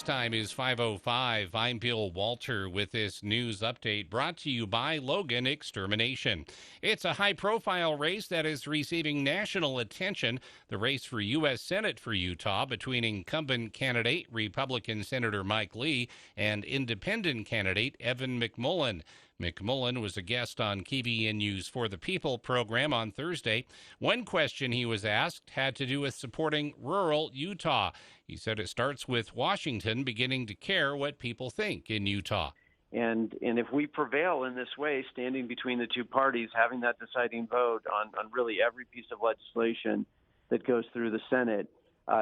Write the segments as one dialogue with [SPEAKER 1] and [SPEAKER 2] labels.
[SPEAKER 1] time is 5:05. I'm Bill Walter with this news update brought to you by Logan Extermination. It's a high-profile race that is receiving national attention. The race for U.S. Senate for Utah between incumbent candidate Republican Senator Mike Lee and independent candidate Evan McMullin. McMullin was a guest on KVNU's For the People program on Thursday. One question he was asked had to do with supporting rural Utah. He said it starts with Washington beginning to care what people think in Utah.
[SPEAKER 2] And if we prevail in this way, standing between the two parties, having that deciding vote on really every piece of legislation that goes through the Senate,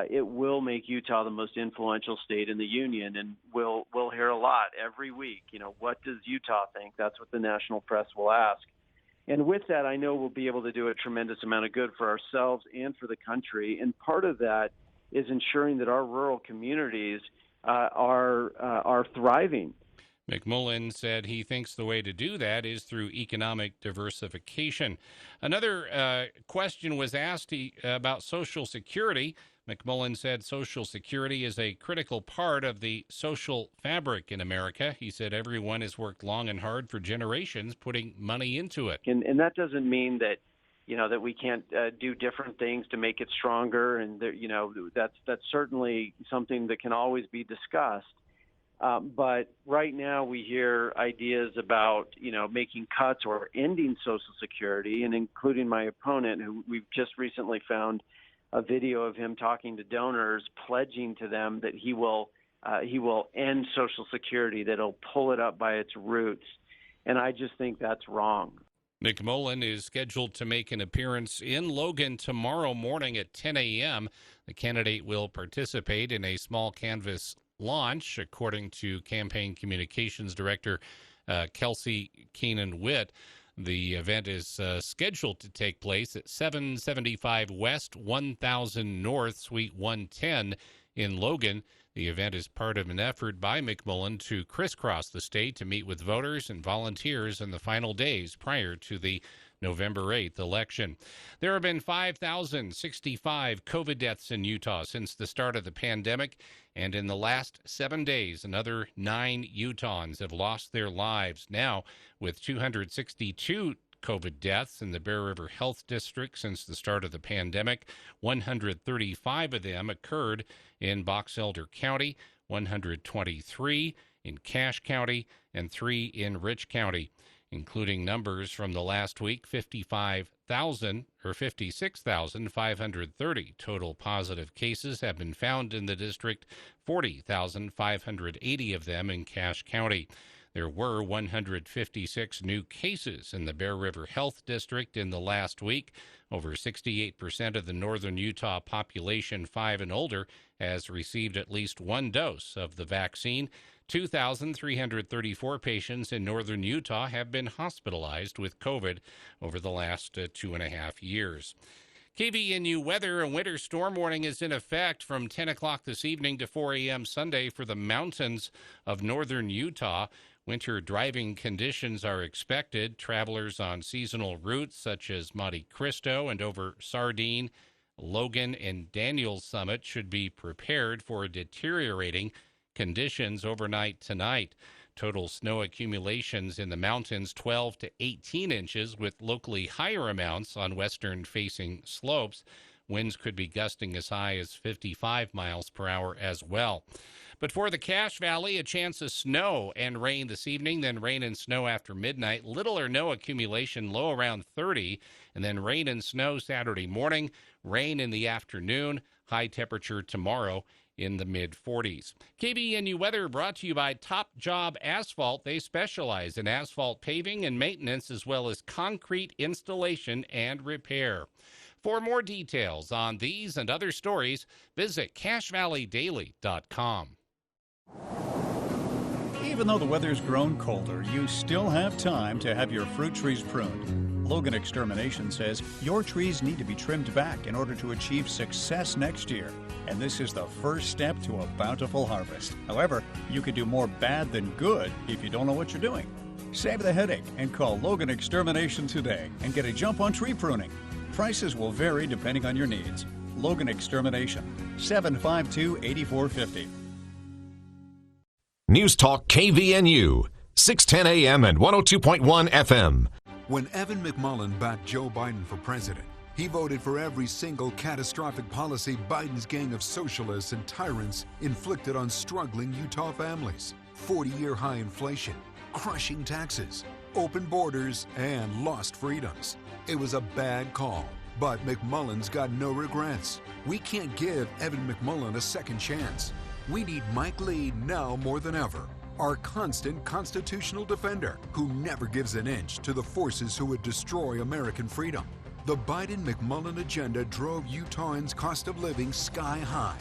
[SPEAKER 2] it will make Utah the most influential state in the union, and we'll hear a lot every week. You know, what does Utah think? That's what the national press will ask. And with that, I know we'll be able to do a tremendous amount of good for ourselves and for the country. And part of that is ensuring that our rural communities are thriving.
[SPEAKER 1] McMullin said he thinks the way to do that is through economic diversification. Another question was asked about Social Security. McMullin said Social Security is a critical part of the social fabric in America. He said everyone has worked long and hard for generations putting money into it.
[SPEAKER 2] And that doesn't mean that, you know, that we can't do different things to make it stronger. And, you know, that's certainly something that can always be discussed. But right now we hear ideas about, you know, making cuts or ending Social Security, and including my opponent, who we've just recently found a video of him talking to donors, pledging to them that he will end Social Security, that he'll pull it up by its roots. And I just think that's wrong.
[SPEAKER 1] McMullin is scheduled to make an appearance in Logan tomorrow morning at 10 a.m. The candidate will participate in a small canvas launch, according to Campaign Communications Director Kelsey Keenan-Witt. The event is scheduled to take place at 775 West, 1000 North, Suite 110 in Logan. The event is part of an effort by McMullin to crisscross the state to meet with voters and volunteers in the final days prior to the November 8th election. There have been 5,065 COVID deaths in Utah since the start of the pandemic, and in the last 7 days, another 9 Utahns have lost their lives. Now, with 262 COVID deaths in the Bear River Health District since the start of the pandemic, 135 of them occurred in Box Elder County, 123 in Cache County, and 3 in Rich County. Including numbers from the last week, 56,530 total positive cases have been found in the district, 40,580 of them in Cache County. There were 156 new cases in the Bear River Health District in the last week. Over 68% of the northern Utah population 5 and older has received at least one dose of the vaccine. 2,334 patients in northern Utah have been hospitalized with COVID over the last 2.5 years. KVNU weather: a winter storm warning is in effect from 10 o'clock this evening to 4 a.m. Sunday for the mountains of northern Utah. Winter driving conditions are expected. Travelers on seasonal routes such as Monte Cristo and over Sardine, Logan, and Daniels Summit should be prepared for deteriorating conditions overnight tonight. Total snow accumulations in the mountains 12 to 18 inches, with locally higher amounts on western-facing slopes. Winds could be gusting as high as 55 miles per hour as well. But for the Cache Valley, a chance of snow and rain this evening, then rain and snow after midnight. Little or no accumulation, low around 30, and then rain and snow Saturday morning, rain in the afternoon, high temperature tomorrow in the mid-40s. KBNU weather brought to you by Top Job Asphalt. They specialize in asphalt paving and maintenance, as well as concrete installation and repair. For more details on these and other stories, visit CacheValleyDaily.com.
[SPEAKER 3] Even though the weather's grown colder, you still have time to have your fruit trees pruned. Logan Extermination says your trees need to be trimmed back in order to achieve success next year. And this is the first step to a bountiful harvest. However, you could do more bad than good if you don't know what you're doing. Save the headache and call Logan Extermination today and get a jump on tree pruning. Prices will vary depending on your needs. Logan Extermination, 752-8450.
[SPEAKER 4] News Talk KVNU, 610 AM and 102.1 FM.
[SPEAKER 5] When Evan McMullin backed Joe Biden for president, he voted for every single catastrophic policy Biden's gang of socialists and tyrants inflicted on struggling Utah families. 40-year high inflation, crushing taxes, open borders, and lost freedoms. It was a bad call, but McMullin's got no regrets. We can't give Evan McMullin a second chance. We need Mike Lee now more than ever, our constant constitutional defender who never gives an inch to the forces who would destroy American freedom. The Biden-McMullin agenda drove Utahns' cost of living sky high.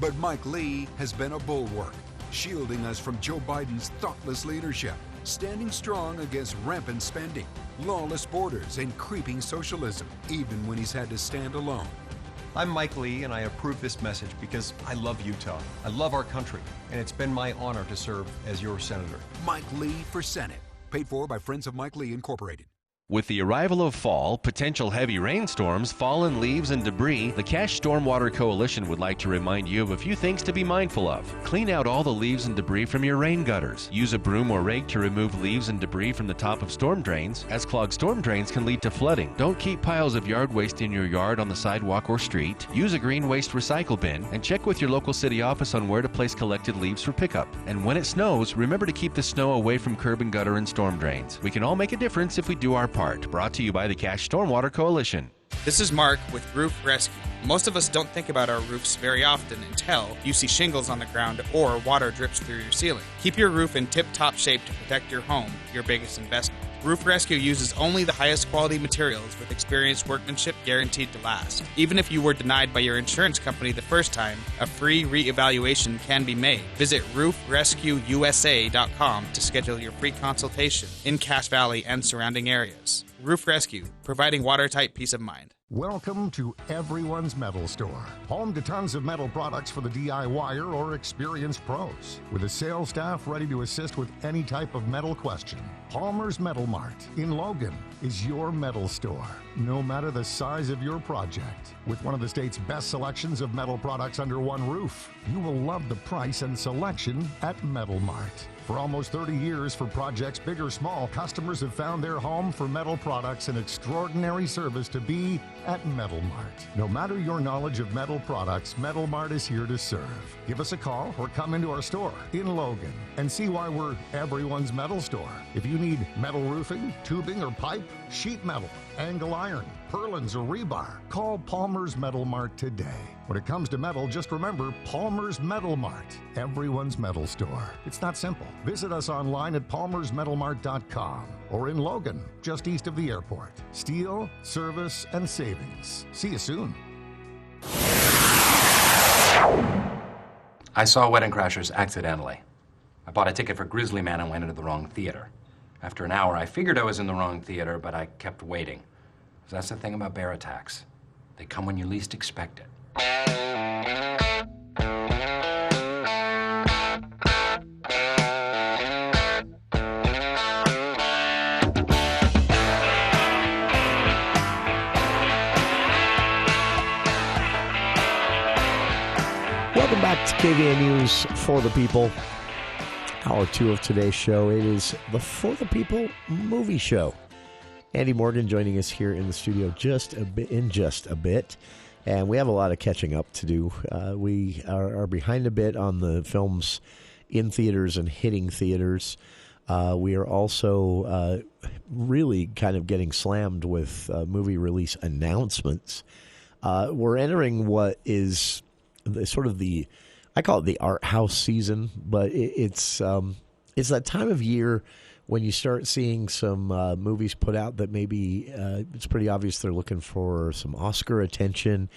[SPEAKER 5] But Mike Lee has been a bulwark, shielding us from Joe Biden's thoughtless leadership, standing strong against rampant spending, lawless borders, and creeping socialism, even when he's had to stand alone.
[SPEAKER 6] I'm Mike Lee, and I approve this message because I love Utah. I love our country, and it's been my honor to serve as your senator.
[SPEAKER 5] Mike Lee for Senate. Paid for by Friends of Mike Lee, Incorporated.
[SPEAKER 7] With the arrival of fall, potential heavy rainstorms, fallen leaves, and debris, the Cache Stormwater Coalition would like to remind you of a few things to be mindful of. Clean out all the leaves and debris from your rain gutters. Use a broom or rake to remove leaves and debris from the top of storm drains, as clogged storm drains can lead to flooding. Don't keep piles of yard waste in your yard, on the sidewalk, or street. Use a green waste recycle bin, and check with your local city office on where to place collected leaves for pickup. And when it snows, remember to keep the snow away from curb and gutter and storm drains. We can all make a difference if we do our part. Brought to you by the Cache Stormwater Coalition.
[SPEAKER 8] This is Mark with Roof Rescue. Most of us don't think about our roofs very often until you see shingles on the ground or water drips through your ceiling. Keep your roof in tip-top shape to protect your home, your biggest investment. Roof Rescue uses only the highest quality materials with experienced workmanship guaranteed to last. Even if you were denied by your insurance company the first time, a free re-evaluation can be made. Visit roofrescueusa.com to schedule your free consultation in Cache Valley and surrounding areas. Roof Rescue, providing watertight peace of mind.
[SPEAKER 9] Welcome to Everyone's Metal Store, home to tons of metal products for the DIYer or experienced pros. With a sales staff ready to assist with any type of metal question, Palmer's Metal Mart in Logan is your metal store, no matter the size of your project. With one of the state's best selections of metal products under one roof, you will love the price and selection at Metal Mart. For almost 30 years, for projects big or small, customers have found their home for metal products and extraordinary service to be at Metal Mart. No matter your knowledge of metal products, Metal Mart is here to serve. Give us a call or come into our store in Logan and see why we're everyone's metal store. If you need metal roofing, tubing or pipe, sheet metal, angle iron, purlins or rebar, call Palmer's Metal Mart today. When it comes to metal, just remember Palmer's Metal Mart, everyone's metal store. It's that simple. Visit us online at palmersmetalmart.com or in Logan, just east of the airport. Steel, service, and savings. See you soon.
[SPEAKER 10] I saw Wedding Crashers accidentally. I bought a ticket for Grizzly Man and went into the wrong theater. After an hour, I figured I was in the wrong theater, but I kept waiting. That's the thing about bear attacks. They come when you least expect it.
[SPEAKER 11] Welcome back to KVNU's For the People. Hour 2 of today's show. It is the For the People movie show. Andy Morgan joining us here in the studio just a bit. And we have a lot of catching up to do. We are behind a bit on the films in theaters and hitting theaters. We are also really kind of getting slammed with movie release announcements. We're entering what is I call it the art house season, but it's that time of year when you start seeing some movies put out that maybe it's pretty obvious they're looking for some Oscar attention.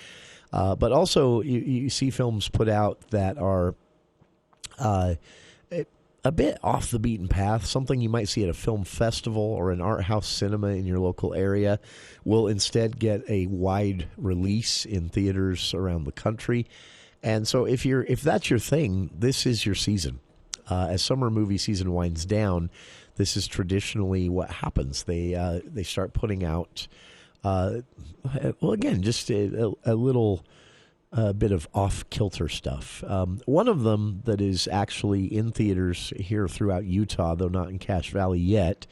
[SPEAKER 11] But also you see films put out that are a bit off the beaten path. Something you might see at a film festival or an art house cinema in your local area will instead get a wide release in theaters around the country. And so if that's your thing, this is your season. As summer movie season winds down, this is traditionally what happens. They start putting out, just a little a bit of off-kilter stuff. One of them that is actually in theaters here throughout Utah, though not in Cache Valley yet,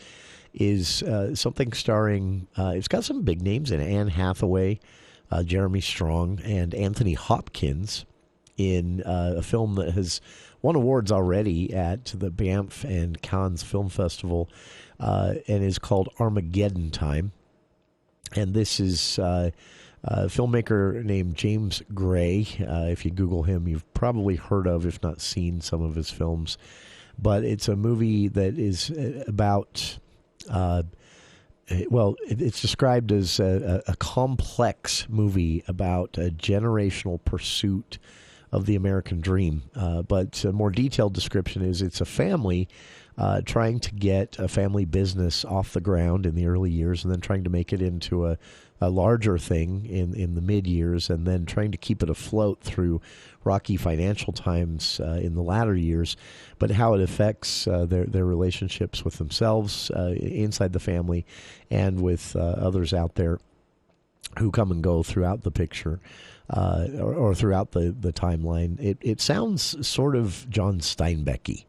[SPEAKER 11] is something starring, it's got some big names in it, Anne Hathaway, Jeremy Strong, and Anthony Hopkins in a film that has won awards already at the Banff and Cannes Film Festival and is called Armageddon Time. And this is a filmmaker named James Gray. If you Google him, you've probably heard of, if not seen, some of his films. But it's a movie that is about... it's described as a complex movie about a generational pursuit of the American dream. But a more detailed description is it's a family trying to get a family business off the ground in the early years and then trying to make it into a larger thing in the mid-years and then trying to keep it afloat through rocky financial times in the latter years, but how it affects their relationships with themselves inside the family and with others out there who come and go throughout the picture or throughout the timeline. It sounds sort of John Steinbeck-y,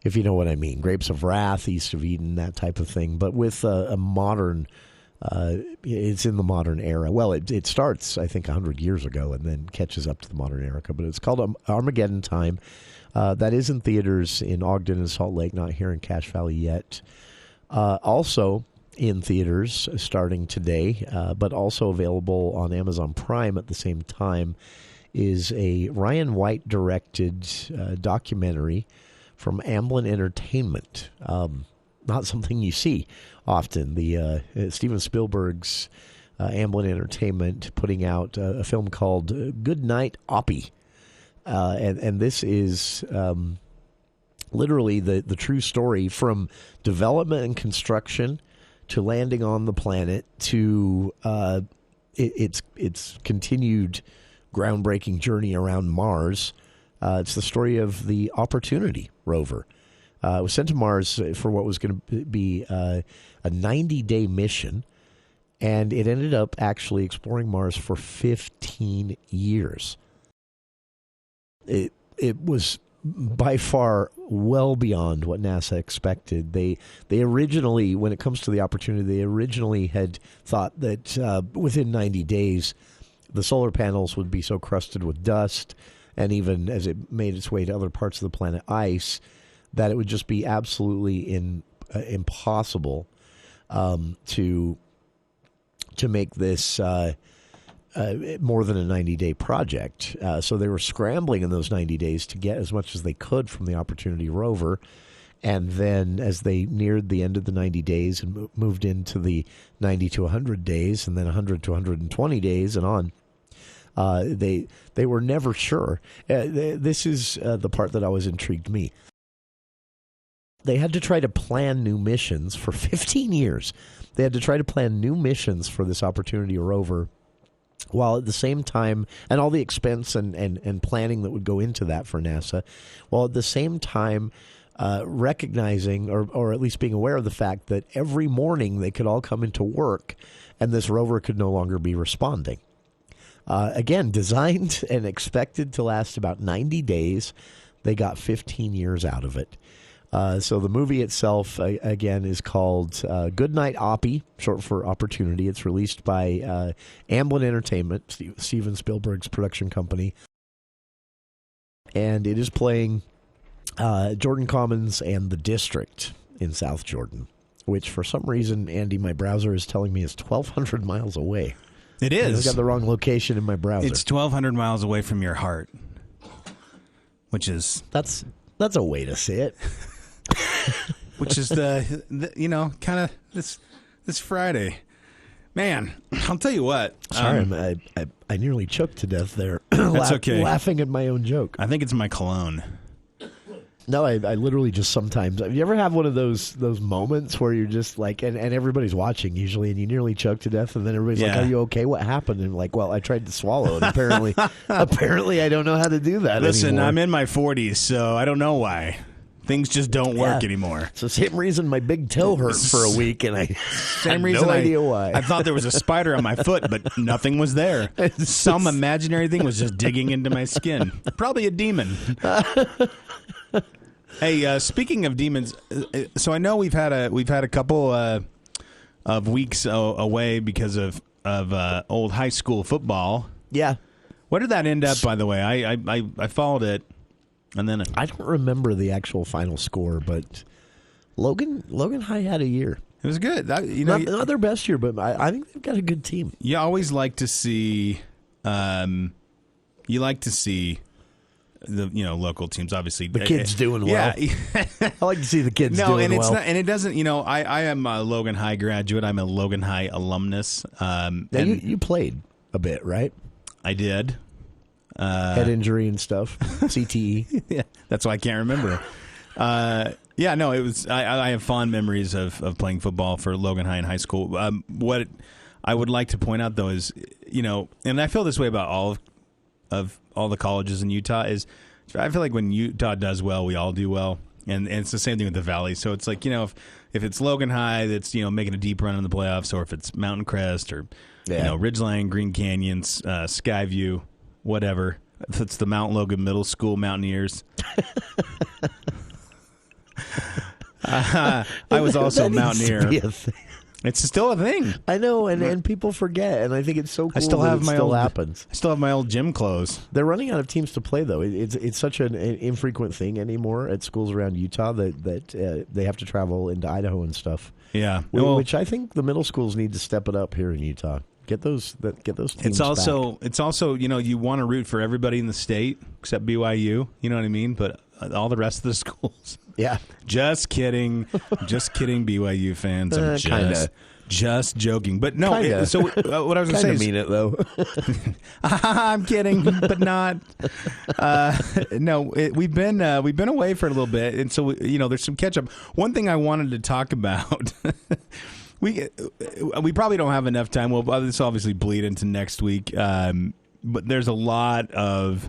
[SPEAKER 11] if you know what I mean. Grapes of Wrath, East of Eden, that type of thing, but with a modern... it's in the modern era. Well, it starts, I think, 100 years ago and then catches up to the modern era. But it's called Armageddon Time. That is in theaters in Ogden and Salt Lake, not here in Cache Valley yet. Also in theaters starting today, but also available on Amazon Prime at the same time, is a Ryan White-directed documentary from Amblin Entertainment. Not something you see often. The Steven Spielberg's Amblin Entertainment putting out a film called Good Night, Oppie. And this is literally the true story from development and construction to landing on the planet to its continued groundbreaking journey around Mars. It's the story of the Opportunity rover. It was sent to Mars for what was going to be a 90-day mission, and it ended up actually exploring Mars for 15 years. It was by far well beyond what NASA expected. They originally, when it comes to the Opportunity, they originally had thought that within 90 days, the solar panels would be so crusted with dust, and even as it made its way to other parts of the planet, ice, that it would just be absolutely impossible to make this more than a 90-day project. So they were scrambling in those 90 days to get as much as they could from the Opportunity rover. And then as they neared the end of the 90 days and moved into the 90 to 100 days and then 100 to 120 days and on, they were never sure. This is the part that always intrigued me. They had to try to plan new missions for 15 years. They had to try to plan new missions for this Opportunity rover, while at the same time, and all the expense and planning that would go into that for NASA, while at the same time recognizing or at least being aware of the fact that every morning they could all come into work and this rover could no longer be responding. Again, designed and expected to last about 90 days. They got 15 years out of it. So the movie itself, again, is called Good Night, Oppie, short for Opportunity. It's released by Amblin Entertainment, Steven Spielberg's production company. And it is playing Jordan Commons and The District in South Jordan, which for some reason, Andy, my browser is telling me is 1,200 miles away.
[SPEAKER 12] It is.
[SPEAKER 11] I've got the wrong location in my browser.
[SPEAKER 12] It's 1,200 miles away from your heart, which is...
[SPEAKER 11] That's a way to say it.
[SPEAKER 12] Which is kind of this Friday. Man, I'll tell you what.
[SPEAKER 11] Sorry, I nearly choked to death there.
[SPEAKER 12] That's okay.
[SPEAKER 11] Laughing at my own joke.
[SPEAKER 12] I think it's my cologne.
[SPEAKER 11] No, I literally just sometimes. You ever have one of those moments where you're just like, and everybody's watching usually, and you nearly choke to death, and then everybody's like, "Are you okay? What happened?" And like, well, I tried to swallow, and apparently I don't know how to do that.
[SPEAKER 12] Listen,
[SPEAKER 11] anymore.
[SPEAKER 12] I'm in my 40s, so I don't know why. Things just don't work anymore.
[SPEAKER 11] It's the same reason my big toe hurt for a week, and I
[SPEAKER 12] Same
[SPEAKER 11] had
[SPEAKER 12] reason
[SPEAKER 11] no idea why.
[SPEAKER 12] I thought there was a spider on my foot, but nothing was there. Some imaginary thing was just digging into my skin. Probably a demon. Hey, speaking of demons, so I know we've had a couple of weeks away because of old high school football.
[SPEAKER 11] Yeah.
[SPEAKER 12] What did that end up, by the way? I followed it, and then
[SPEAKER 11] I don't remember the actual final score, but Logan High had a year.
[SPEAKER 12] It was good.
[SPEAKER 11] Not their best year, but I think they've got a good team.
[SPEAKER 12] You always like to see, the local teams. Obviously,
[SPEAKER 11] the kids doing well.
[SPEAKER 12] Yeah,
[SPEAKER 11] I like to see the kids doing well.
[SPEAKER 12] No, and it's not, and it doesn't. I am a Logan High graduate. I'm a Logan High alumnus.
[SPEAKER 11] Now you played a bit, right?
[SPEAKER 12] I did.
[SPEAKER 11] Head injury and stuff. CTE.
[SPEAKER 12] Yeah, that's why I can't remember. It was. I have fond memories of playing football for Logan High in high school. What I would like to point out, though, is and I feel this way about all the colleges in Utah. Is I feel like when Utah does well, we all do well, and it's the same thing with the Valley. So it's like if it's Logan High that's making a deep run in the playoffs, or if it's Mountain Crest or Ridgeline, Green Canyons, Skyview, whatever. If it's the Mount Logan Middle School Mountaineers. I was also a Mountaineer. It's still a thing.
[SPEAKER 11] I know, and people forget, and I think it's so cool.
[SPEAKER 12] I still have
[SPEAKER 11] that
[SPEAKER 12] my
[SPEAKER 11] still
[SPEAKER 12] old,
[SPEAKER 11] happens.
[SPEAKER 12] I still have my old gym clothes.
[SPEAKER 11] They're running out of teams to play, though. It's such an infrequent thing anymore at schools around Utah that they have to travel into Idaho and stuff.
[SPEAKER 12] Yeah,
[SPEAKER 11] which I think the middle schools need to step it up here in Utah. Get those teams.
[SPEAKER 12] It's also
[SPEAKER 11] back.
[SPEAKER 12] You want to root for everybody in the state except BYU. You know what I mean? But all the rest of the schools.
[SPEAKER 11] Yeah.
[SPEAKER 12] Just kidding. Just kidding, BYU fans. I'm just joking. But no, what I was going to say is...
[SPEAKER 11] mean it, though.
[SPEAKER 12] I'm kidding, but not. We've been away for a little bit, and so, there's some catch-up. One thing I wanted to talk about... We probably don't have enough time. Well, this will obviously bleed into next week. But there's a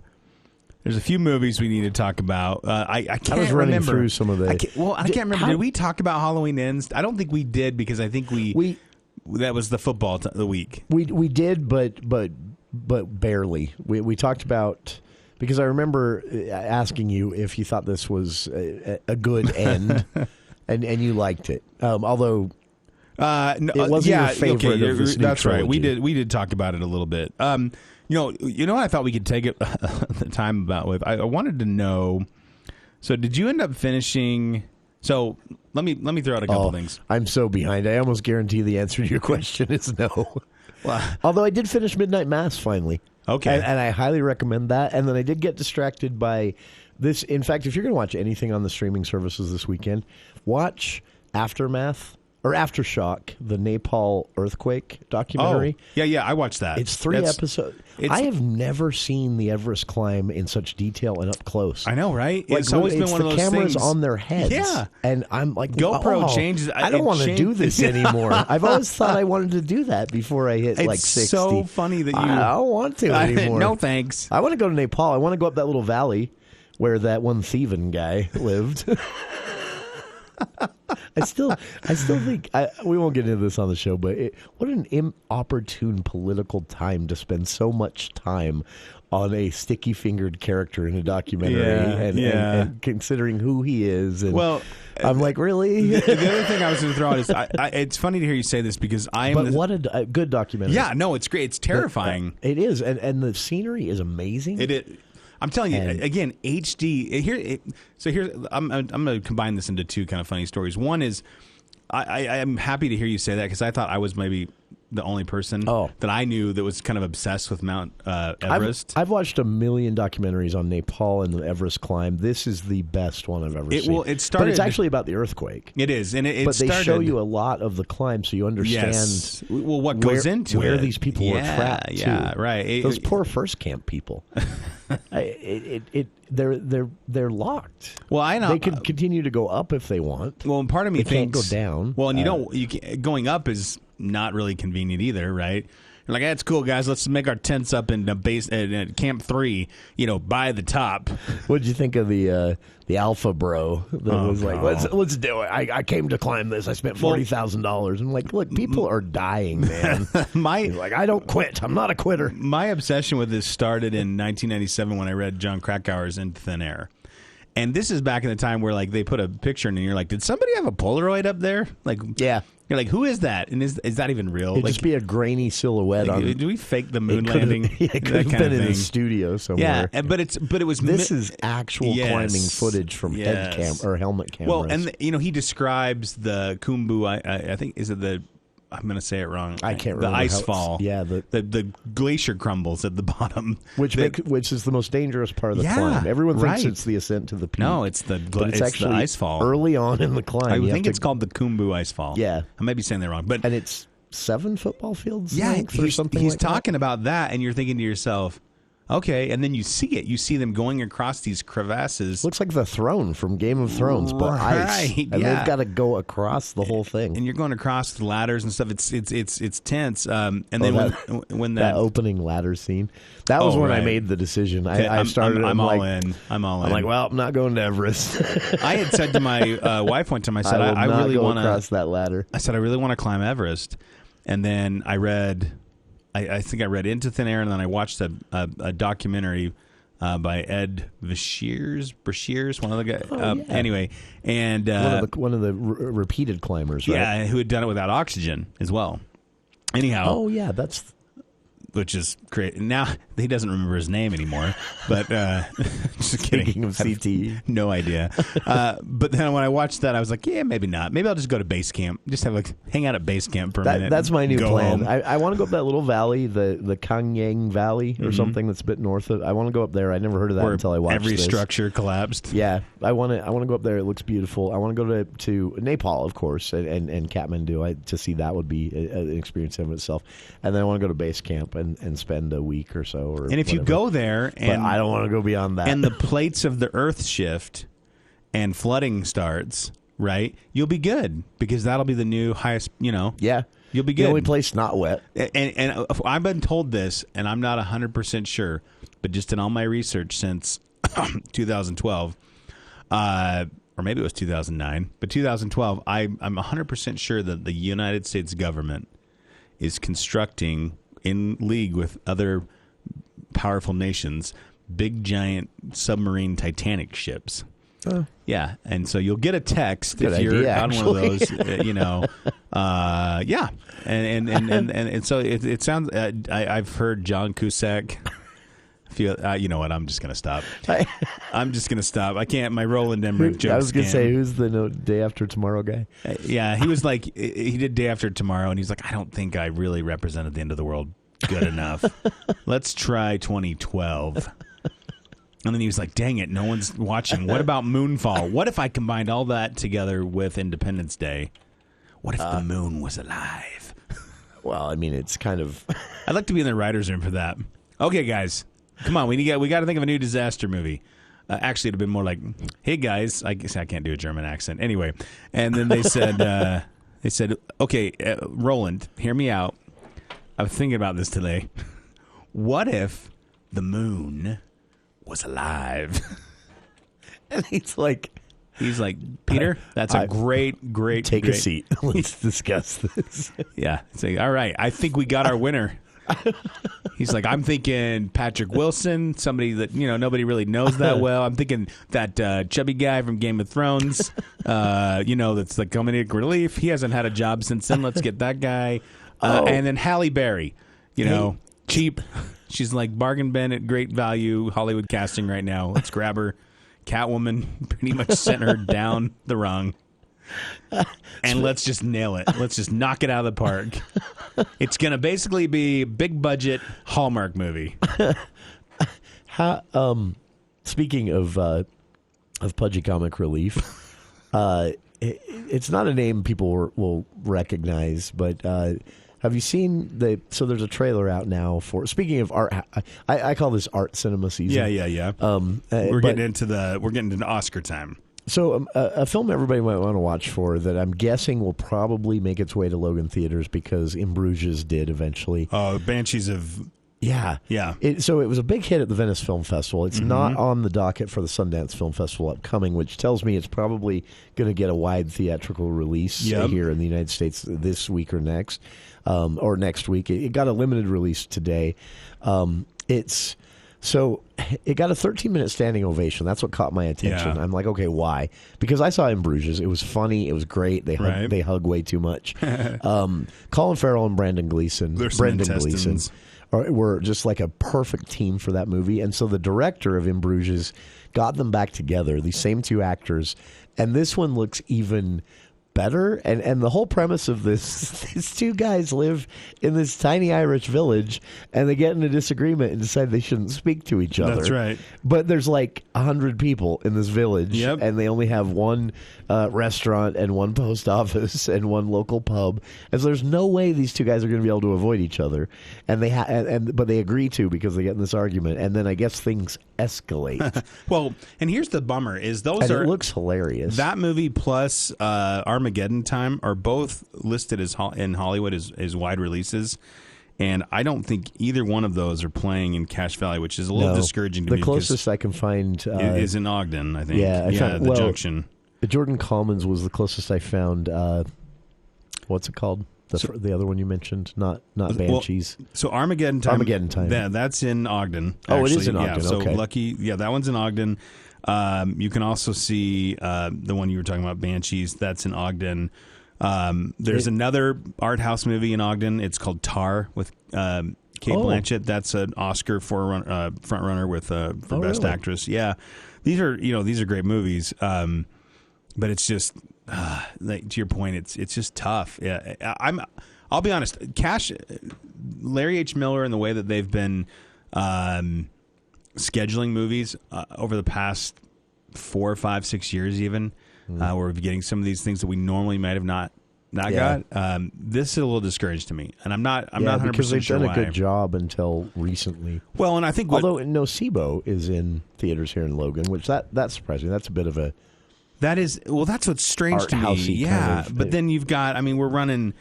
[SPEAKER 12] few movies we need to talk about. I can't
[SPEAKER 11] I was running
[SPEAKER 12] remember.
[SPEAKER 11] through some of the...
[SPEAKER 12] I can't remember. Did we talk about Halloween Ends? I don't think we did, because I think we that was the football the week.
[SPEAKER 11] We did, but barely. We talked about... Because I remember asking you if you thought this was a good end, and you liked it. Although... it wasn't your favorite of this new
[SPEAKER 12] that's
[SPEAKER 11] trilogy.
[SPEAKER 12] right. We did talk about it a little bit. What I thought we could take it the time about with. I wanted to know. So, did you end up finishing? So, let me throw out a couple things.
[SPEAKER 11] I'm so behind. I almost guarantee the answer to your question is no. Well, although I did finish Midnight Mass finally.
[SPEAKER 12] Okay,
[SPEAKER 11] and I highly recommend that. And then I did get distracted by this. In fact, if you're going to watch anything on the streaming services this weekend, watch Aftermath. Or Aftershock, the Nepal earthquake documentary.
[SPEAKER 12] Oh, yeah, I watched that.
[SPEAKER 11] It's 3 episodes. I have never seen the Everest climb in such detail and up close.
[SPEAKER 12] I know, right? It's always been one of those things.
[SPEAKER 11] The cameras on their heads.
[SPEAKER 12] Yeah.
[SPEAKER 11] And I'm like,
[SPEAKER 12] GoPro changes.
[SPEAKER 11] I don't want to do this anymore. I've always thought I wanted to do that before I hit 60.
[SPEAKER 12] It's so funny that you...
[SPEAKER 11] I don't want to anymore.
[SPEAKER 12] No, thanks.
[SPEAKER 11] I want to go to Nepal. I want to go up that little valley where that one thieving guy lived. I still think we won't get into this on the show, but what an inopportune political time to spend so much time on a sticky-fingered character in a documentary, and considering who he is. And I'm like, really?
[SPEAKER 12] The other thing I was going to throw out is, it's funny to hear you say this because
[SPEAKER 11] what a good documentary.
[SPEAKER 12] Yeah, no, it's great. It's terrifying.
[SPEAKER 11] It is, and the scenery is amazing.
[SPEAKER 12] It is. I'm telling you, again, HD. I'm going to combine this into two kind of funny stories. One is, I'm happy to hear you say that because I thought I was maybe the only person that I knew that was kind of obsessed with Mount Everest.
[SPEAKER 11] I've watched a million documentaries on Nepal and the Everest climb. This is the best one I've ever seen.
[SPEAKER 12] But it's actually
[SPEAKER 11] about the earthquake.
[SPEAKER 12] It is,
[SPEAKER 11] but they show you a lot of the climb, so you understand.
[SPEAKER 12] What goes into
[SPEAKER 11] where these people were trapped.
[SPEAKER 12] Yeah, right.
[SPEAKER 11] Those poor first camp people. They're locked.
[SPEAKER 12] Well, I know
[SPEAKER 11] they could continue to go up if they want.
[SPEAKER 12] Well, and part of me
[SPEAKER 11] thinks
[SPEAKER 12] can't go
[SPEAKER 11] down.
[SPEAKER 12] Well, and going up is not really convenient either, right? You're like, that's cool, guys. Let's make our tents up in the base at Camp 3, by the top.
[SPEAKER 11] What did you think of the Alpha Bro that was like, let's do it. I came to climb this. I spent $40,000. I'm like, look, people are dying, man. I don't quit. I'm not a quitter.
[SPEAKER 12] My obsession with this started in 1997 when I read John Krakauer's Into Thin Air. And this is back in the time where, like, they put a picture in and you're like, did somebody have a Polaroid up there? Like,
[SPEAKER 11] yeah.
[SPEAKER 12] You're like, who is that? And is that even real?
[SPEAKER 11] It'd just be a grainy silhouette on.
[SPEAKER 12] Do we fake the moon landing?
[SPEAKER 11] It could have been in a studio somewhere.
[SPEAKER 12] Yeah, but it was.
[SPEAKER 11] This is actual climbing footage from head cam or helmet cameras.
[SPEAKER 12] Well, and he describes the Khumbu. I think is it the. I'm going to say it wrong.
[SPEAKER 11] I can't
[SPEAKER 12] remember.
[SPEAKER 11] The
[SPEAKER 12] ice fall.
[SPEAKER 11] Yeah,
[SPEAKER 12] the glacier crumbles at the bottom,
[SPEAKER 11] which is the most dangerous part of the climb. Everyone thinks it's the ascent to the peak.
[SPEAKER 12] No, it's actually the ice fall
[SPEAKER 11] early on in the climb.
[SPEAKER 12] I think it's called the Khumbu ice fall.
[SPEAKER 11] Yeah,
[SPEAKER 12] I may be saying that wrong, but
[SPEAKER 11] and it's 7 football fields.
[SPEAKER 12] Yeah,
[SPEAKER 11] length or something.
[SPEAKER 12] He's
[SPEAKER 11] like
[SPEAKER 12] talking
[SPEAKER 11] that.
[SPEAKER 12] about that, and you're thinking to yourself, okay, and then you see it. You see them going across these crevasses.
[SPEAKER 11] Looks like the throne from Game of Thrones, but ice. And they've got to go across the whole thing.
[SPEAKER 12] And you're going across the ladders and stuff. It's tense. And then when
[SPEAKER 11] that opening ladder scene, that was when I made the decision. I started.
[SPEAKER 12] I'm all in. I'm all in.
[SPEAKER 11] I'm like, well, I'm not going to Everest.
[SPEAKER 12] I had said to my wife one time, I said, I really want to
[SPEAKER 11] cross that ladder.
[SPEAKER 12] I said, I really want to climb Everest. And then I read. I think I read Into Thin Air, and then I watched a documentary by Ed Brashears, one of the guys. Anyway, and
[SPEAKER 11] one of the repeated climbers, right?
[SPEAKER 12] Yeah, who had done it without oxygen as well. Anyhow,
[SPEAKER 11] oh yeah, that's.
[SPEAKER 12] Which is great. Now he doesn't remember his name anymore. But just kidding.
[SPEAKER 11] Speaking of CTE,
[SPEAKER 12] no idea. But then when I watched that, I was like, yeah, maybe not. Maybe I'll just go to base camp. Just hang out at base camp for a minute.
[SPEAKER 11] That's my new plan.
[SPEAKER 12] Home.
[SPEAKER 11] I want to go up that little valley, the Kangyang Valley or something that's a bit north of. I want to go up there. I never heard of that until I watched
[SPEAKER 12] every
[SPEAKER 11] this.
[SPEAKER 12] structure collapsed.
[SPEAKER 11] Yeah, I want to go up there. It looks beautiful. I want to go to Nepal, of course, and Kathmandu. To see that would be an experience in itself. And then I want to go to base camp and spend a week or so.
[SPEAKER 12] And if you go there,
[SPEAKER 11] but I don't want to go beyond that,
[SPEAKER 12] and the plates of the Earth shift, and flooding starts, right? You'll be good because that'll be the new highest.
[SPEAKER 11] Yeah,
[SPEAKER 12] you'll be good.
[SPEAKER 11] The only place not wet.
[SPEAKER 12] And I've been told this, and I'm not 100% sure, but just in all my research since 2012, or maybe it was 2009, but 2012, I'm 100% sure that the United States government is constructing, in league with other powerful nations, big giant submarine Titanic ships. Yeah, and so you'll get a text if you're on one of those, yeah, and so it sounds. I've heard John Cusack. You know what? I'm just gonna stop. I'm just gonna stop. I can't. My Roland Emmerich jokes.
[SPEAKER 11] I was gonna say, who's the Day After Tomorrow guy?
[SPEAKER 12] Yeah, he was like, he did Day After Tomorrow, and he's like, I don't think I really represented the end of the world good enough. Let's try 2012. And then he was like, dang it, no one's watching. What about Moonfall? What if I combined all that together with Independence Day? What if the moon was alive?
[SPEAKER 11] Well, I mean, it's kind of.
[SPEAKER 12] I'd like to be in the writer's room for that. Okay, guys. Come on, we got to think of a new disaster movie. Actually, it'd have been more like, "Hey guys," I guess I can't do a German accent anyway. And then they said, "Okay, Roland, hear me out. I was thinking about this today. What if the moon was alive?"
[SPEAKER 11] And he's like,
[SPEAKER 12] Peter, that's a great.
[SPEAKER 11] Take a seat. Let's discuss this.
[SPEAKER 12] Yeah, it's like, all right. I think we got our winner. He's like, I'm thinking Patrick Wilson, somebody that nobody really knows that well. I'm thinking that chubby guy from Game of Thrones, that's the comedic relief. He hasn't had a job since then. Let's get that guy. And then Halle Berry, cheap. She's like bargain bin at great value Hollywood casting right now. Let's grab her. Catwoman pretty much sent her down the rung. And let's just nail it. Let's just knock it out of the park. It's going to basically be a big budget Hallmark movie.
[SPEAKER 11] Speaking of pudgy comic relief, it's not a name people will recognize, but have you seen so there's a trailer out now for, speaking of art, I call this art cinema season.
[SPEAKER 12] Yeah. We're getting into Oscar time.
[SPEAKER 11] So a film everybody might want to watch for that I'm guessing will probably make its way to Logan theaters because In Bruges did eventually.
[SPEAKER 12] Oh, Banshees of...
[SPEAKER 11] Yeah. So it was a big hit at the Venice Film Festival. It's not on the docket for the Sundance Film Festival upcoming, which tells me it's probably going to get a wide theatrical release here in the United States this week or next week. It got a limited release today. So it got a 13-minute standing ovation. That's what caught my attention.
[SPEAKER 12] Yeah.
[SPEAKER 11] I'm like, okay, why? Because I saw In Bruges. It was funny. It was great. They hug way too much. Colin Farrell and Brendan Gleeson were just like a perfect team for that movie. And so the director of In Bruges got them back together, these same two actors. And this one looks even better. And the whole premise of this, these two guys live in this tiny Irish village and they get in a disagreement and decide they shouldn't speak to each other.
[SPEAKER 12] That's right.
[SPEAKER 11] But there's like 100 people in this village and they only have one restaurant and one post office and one local pub. And so there's no way these two guys are going to be able to avoid each other. And but they agree to because they get in this argument. And then I guess things escalate.
[SPEAKER 12] Well, and here's the bummer is
[SPEAKER 11] it looks hilarious.
[SPEAKER 12] That movie plus Armageddon Time are both listed as in Hollywood as wide releases, and I don't think either one of those are playing in Cache Valley, which is a little discouraging to me.
[SPEAKER 11] The closest I can find
[SPEAKER 12] is in Ogden, I think. The Junction.
[SPEAKER 11] Jordan Commons was the closest I found. What's it called? The other one you mentioned, not Banshees.
[SPEAKER 12] So Armageddon Time. That's in Ogden. Actually.
[SPEAKER 11] Oh, it is in Ogden.
[SPEAKER 12] So
[SPEAKER 11] okay.
[SPEAKER 12] Lucky. Yeah, that one's in Ogden. You can also see the one you were talking about, Banshees. That's in Ogden. There's another art house movie in Ogden. It's called Tar with Kate Blanchett. That's an Oscar front runner with for Best Actress. Yeah, these are great movies. But it's just to your point, it's just tough. Yeah, I'll be honest. Larry H. Miller and the way that they've been scheduling movies over the past 4, 5, 6 years, even where we're getting some of these things that we normally might have not got. This is a little discouraged to me, and I'm not 100%
[SPEAKER 11] because they've
[SPEAKER 12] sure
[SPEAKER 11] done
[SPEAKER 12] why.
[SPEAKER 11] a good job until recently.
[SPEAKER 12] Well, and I think
[SPEAKER 11] although Nocebo is in theaters here in Logan, which that's surprising. That's a bit of a
[SPEAKER 12] that's what's strange to me. Yeah, kind of, but then you've got. I mean, we're running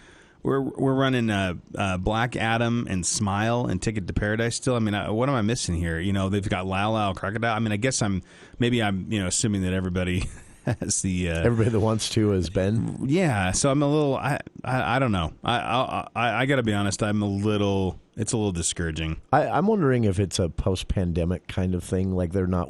[SPEAKER 12] Black Adam and Smile and Ticket to Paradise still. I mean, what am I missing here? They've got Lyle Lyle Crocodile. I mean, I guess I'm assuming that everybody has the
[SPEAKER 11] everybody that wants to has been.
[SPEAKER 12] Yeah, so I'm a little. I don't know. I got to be honest. It's a little discouraging.
[SPEAKER 11] I'm wondering if it's a post-pandemic kind of thing. Like they're not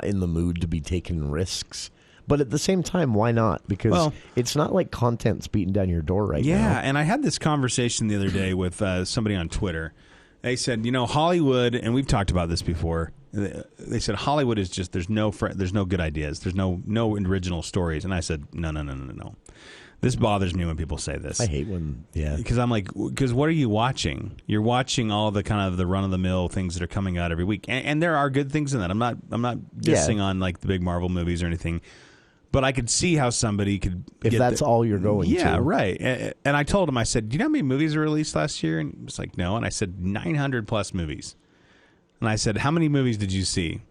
[SPEAKER 11] in the mood to be taking risks. But at the same time, why not? Because it's not like content's beating down your door right now.
[SPEAKER 12] Yeah, and I had this conversation the other day with somebody on Twitter. They said, Hollywood, and we've talked about this before. They said Hollywood is just there's no good ideas. There's no original stories. And I said, no. This bothers me when people say this.
[SPEAKER 11] I hate when,
[SPEAKER 12] because I'm like, what are you watching? You're watching all the kind of the run of the mill things that are coming out every week, and there are good things in that. I'm not dissing on like the big Marvel movies or anything. But I could see how somebody could
[SPEAKER 11] if that's all you're going to.
[SPEAKER 12] Yeah, right. And I told him, I said, do you know how many movies were released last year? And he was like, no. And I said, 900 plus movies. And I said, how many movies did you see?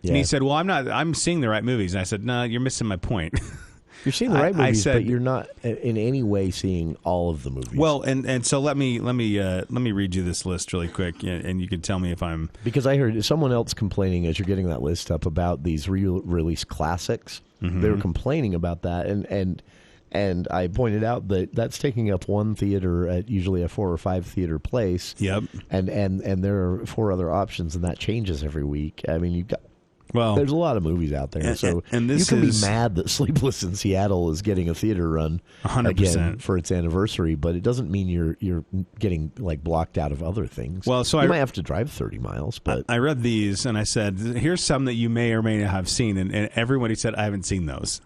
[SPEAKER 12] Yeah. And he said, well, I'm seeing the right movies. And I said, no, you're missing my point.
[SPEAKER 11] You're seeing the right movies, but you're not in any way seeing all of the movies.
[SPEAKER 12] Well, and so let me read you this list really quick, and you can tell me if I'm
[SPEAKER 11] because I heard someone else complaining as you're getting that list up about these re-release classics. Mm-hmm. They were complaining about that, and I pointed out that that's taking up one theater at usually a 4 or 5 theater place.
[SPEAKER 12] Yep,
[SPEAKER 11] and there are 4 other options, and that changes every week. I mean, you've got.
[SPEAKER 12] Well,
[SPEAKER 11] there's a lot of movies out there, so
[SPEAKER 12] and
[SPEAKER 11] you can be mad that Sleepless in Seattle is getting a theater run
[SPEAKER 12] 100%
[SPEAKER 11] again for its anniversary, but it doesn't mean you're getting like blocked out of other things.
[SPEAKER 12] Well, so
[SPEAKER 11] you might have to drive 30 miles. But
[SPEAKER 12] I read these and I said, "Here's some that you may or may not have seen," and everybody said, "I haven't seen those."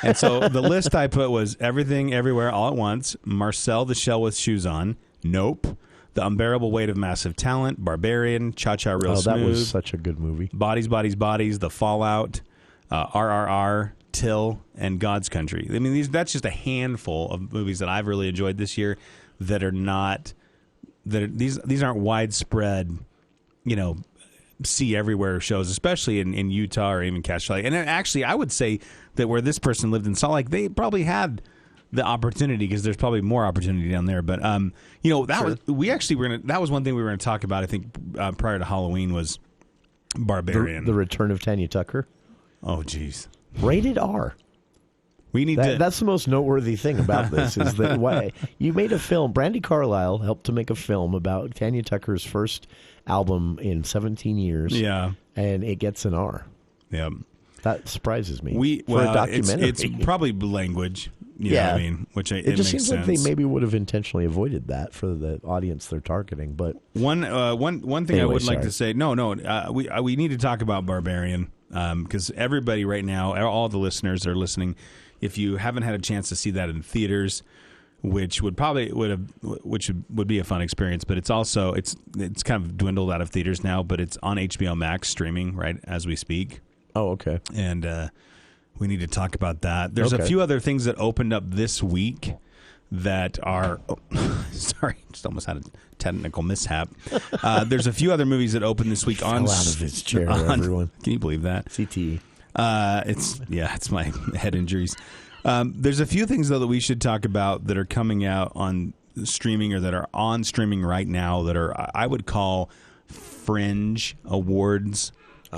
[SPEAKER 12] And so the list I put was Everything, Everywhere, All at Once, Marcel the Shell with Shoes On, Nope. The Unbearable Weight of Massive Talent, Barbarian, Cha-Cha Real Smooth.
[SPEAKER 11] That was such a good movie.
[SPEAKER 12] Bodies, Bodies, Bodies, The Fallout, RRR, Till, and God's Country. I mean, that's just a handful of movies that I've really enjoyed this year that are not these aren't widespread, see everywhere shows, especially in Utah or even Cache Valley. And actually, I would say that where this person lived in Salt Lake, they probably had the opportunity because there's probably more opportunity down there. But that was that was one thing we were going to talk about. I think prior to Halloween was Barbarian,
[SPEAKER 11] the return of Tanya Tucker.
[SPEAKER 12] Oh, geez,
[SPEAKER 11] rated R.
[SPEAKER 12] We need
[SPEAKER 11] That's the most noteworthy thing about this is that why you made a film. Brandy Carlisle helped to make a film about Tanya Tucker's first album in 17 years.
[SPEAKER 12] Yeah,
[SPEAKER 11] and it gets an R.
[SPEAKER 12] Yeah,
[SPEAKER 11] that surprises me. For a documentary,
[SPEAKER 12] it's probably language. You know what I mean, which it
[SPEAKER 11] just
[SPEAKER 12] makes
[SPEAKER 11] seems
[SPEAKER 12] sense.
[SPEAKER 11] like they maybe would have intentionally avoided that for the audience they're targeting. But
[SPEAKER 12] one thing I would like to say, we need to talk about Barbarian because everybody right now, all the listeners that are listening, if you haven't had a chance to see that in theaters, which would be a fun experience, but it's also it's kind of dwindled out of theaters now, but it's on HBO Max streaming right as we speak.
[SPEAKER 11] Oh, okay.
[SPEAKER 12] And we need to talk about that. There's a few other things that opened up this week that are sorry, just almost had a technical mishap. There's a few other movies that opened this week
[SPEAKER 11] fell out of his chair. Everyone,
[SPEAKER 12] can you believe that?
[SPEAKER 11] CTE.
[SPEAKER 12] It's my head injuries. There's a few things though that we should talk about that are coming out on streaming or that are on streaming right now that are I would call fringe awards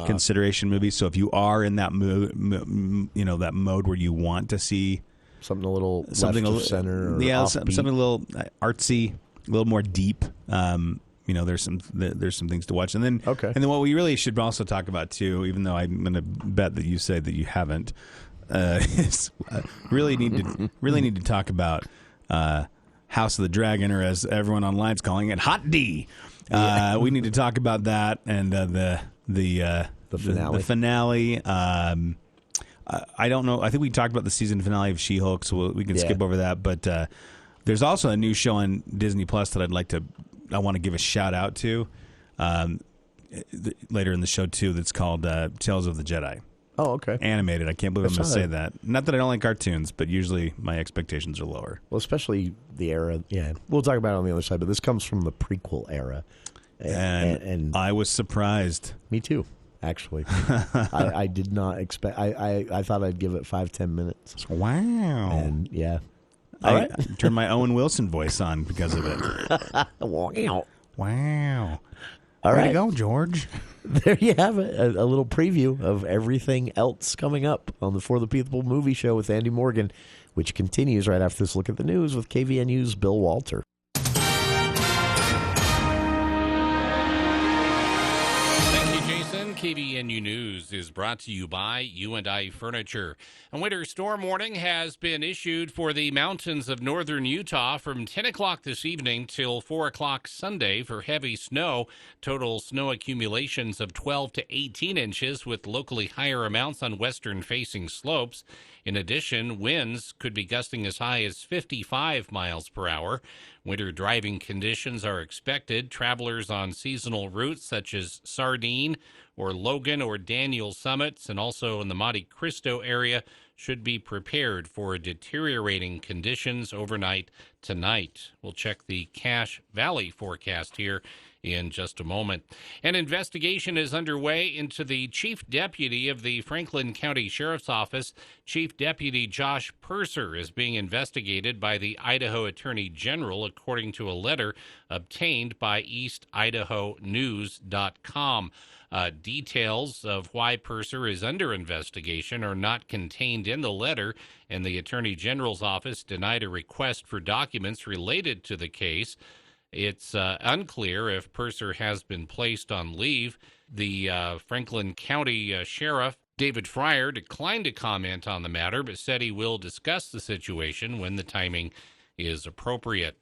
[SPEAKER 12] consideration movies. So if you are in that mood, that mode where you want to see
[SPEAKER 11] something a little left of center, or
[SPEAKER 12] something a little artsy, a little more deep. There's some things to watch, and then what we really should also talk about too, even though I'm going to bet that you say that you haven't, is really need to talk about House of the Dragon, or as everyone online's calling it, Hot D. We need to talk about that and the finale. The finale. I don't know. I think we talked about the season finale of She-Hulk, so we can skip over that. But there's also a new show on Disney Plus that I want to give a shout out to later in the show too. That's called Tales of the Jedi.
[SPEAKER 11] Oh, okay.
[SPEAKER 12] Animated. I can't believe I'm going to say that. Not that I don't like cartoons, but usually my expectations are lower.
[SPEAKER 11] Well, especially the era. Yeah, we'll talk about it on the other side. But this comes from the prequel era, and
[SPEAKER 12] I was surprised.
[SPEAKER 11] Me too. Actually, I did not expect. I thought I'd give it 5-10 minutes.
[SPEAKER 12] Wow.
[SPEAKER 11] And yeah,
[SPEAKER 12] I turned my Owen Wilson voice on because of it.
[SPEAKER 11] Wow.
[SPEAKER 12] All
[SPEAKER 11] right,
[SPEAKER 12] to go, George.
[SPEAKER 11] There you have it. A little preview of everything else coming up on the For the People movie show with Andy Morgan, which continues right after this look at the news with KVNU's Bill Walter.
[SPEAKER 1] KVNU News is brought to you by U&I Furniture. A winter storm warning has been issued for the mountains of northern Utah from 10 o'clock this evening till 4 o'clock Sunday for heavy snow. Total snow accumulations of 12 to 18 inches with locally higher amounts on western-facing slopes. In addition, winds could be gusting as high as 55 miles per hour. Winter driving conditions are expected. Travelers on seasonal routes such as Sardine or Logan or Daniel summits and also in the Monte Cristo area should be prepared for deteriorating conditions overnight tonight. We'll check the Cache Valley forecast here in just a moment. An investigation is underway into the chief deputy of the Franklin County Sheriff's Office. Chief Deputy Josh Purser is being investigated by the Idaho Attorney General, according to a letter obtained by EastIdahoNews.com. Details of why Purser is under investigation are not contained in the letter, and the Attorney General's office denied a request for documents related to the case. It's unclear if Purser has been placed on leave. The Franklin County Sheriff, David Fryer, declined to comment on the matter, but said he will discuss the situation when the timing is appropriate.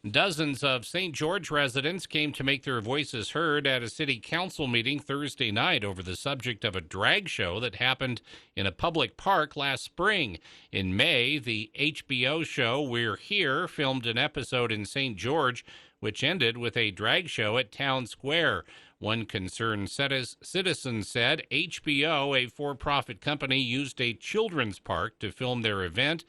[SPEAKER 1] Dozens of St. George residents came to make their voices heard at a city council meeting Thursday night over the subject of a drag show that happened in a public park last spring. In May, the HBO show We're Here filmed an episode in St. George, which ended with a drag show at Town Square. One concerned citizen said HBO, a for-profit company, used a children's park to film their event.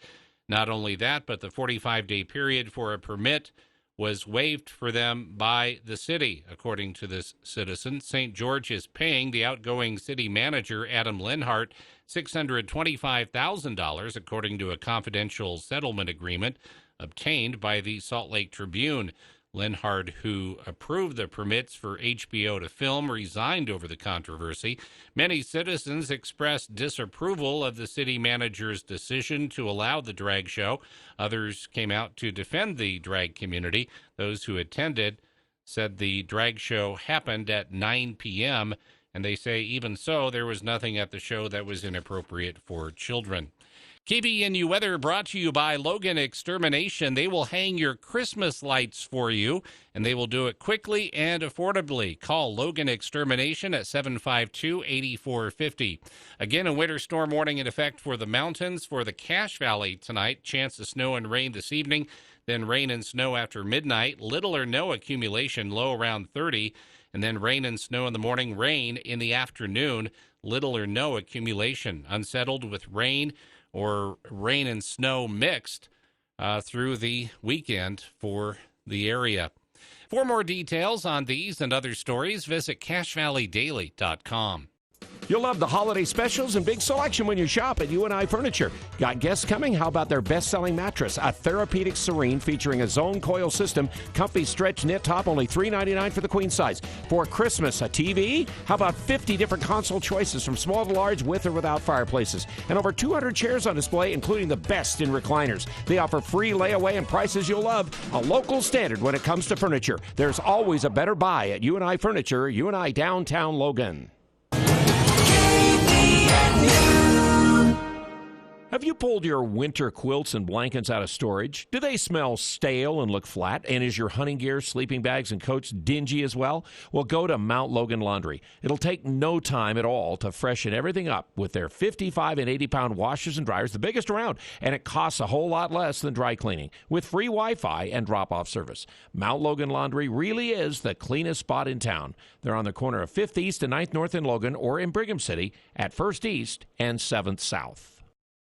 [SPEAKER 1] Not only that, but the 45-day period for a permit was waived for them by the city. According to this citizen, St. George is paying the outgoing city manager, Adam Lenhart, $625,000, according to a confidential settlement agreement obtained by the Salt Lake Tribune. Lenhart, who approved the permits for HBO to film, resigned over the controversy. Many citizens expressed disapproval of the city manager's decision to allow the drag show. Others came out to defend the drag community. Those who attended said the drag show happened at 9 p.m., and they say even so, there was nothing at the show that was inappropriate for children. KBNU weather brought to you by Logan Extermination. They will hang your Christmas lights for you, and they will do it quickly and affordably. Call Logan Extermination at 752-8450. Again, a winter storm warning in effect for the mountains for the Cache Valley tonight. Chance of snow and rain this evening, then rain and snow after midnight. Little or no accumulation, low around 30, and then rain and snow in the morning, rain in the afternoon. Little or no accumulation. Unsettled with rain or rain and snow mixed through the weekend for the area. For more details on these and other stories, visit CacheValleyDaily.com.
[SPEAKER 13] You'll love the holiday specials and big selection when you shop at UNI Furniture. Got guests coming? How about their best-selling mattress, a Therapeutic Serene featuring a zone coil system, comfy stretch knit top, only $399 for the queen size. For Christmas, a TV? How about 50 different console choices from small to large with or without fireplaces? And over 200 chairs on display, including the best in recliners. They offer free layaway and prices you'll love. A local standard when it comes to furniture. There's always a better buy at UNI Furniture, UNI Downtown Logan. Have you pulled your winter quilts and blankets out of storage? Do they smell stale and look flat? And is your hunting gear, sleeping bags, and coats dingy as well? Well, go to Mount Logan Laundry. It'll take no time at all to freshen everything up with their 55 and 80-pound washers and dryers, the biggest around, and it costs a whole lot less than dry cleaning, with free Wi-Fi and drop-off service. Mount Logan Laundry really is the cleanest spot in town. They're on the corner of 5th East and 9th North in Logan, or in Brigham City at 1st East and 7th South.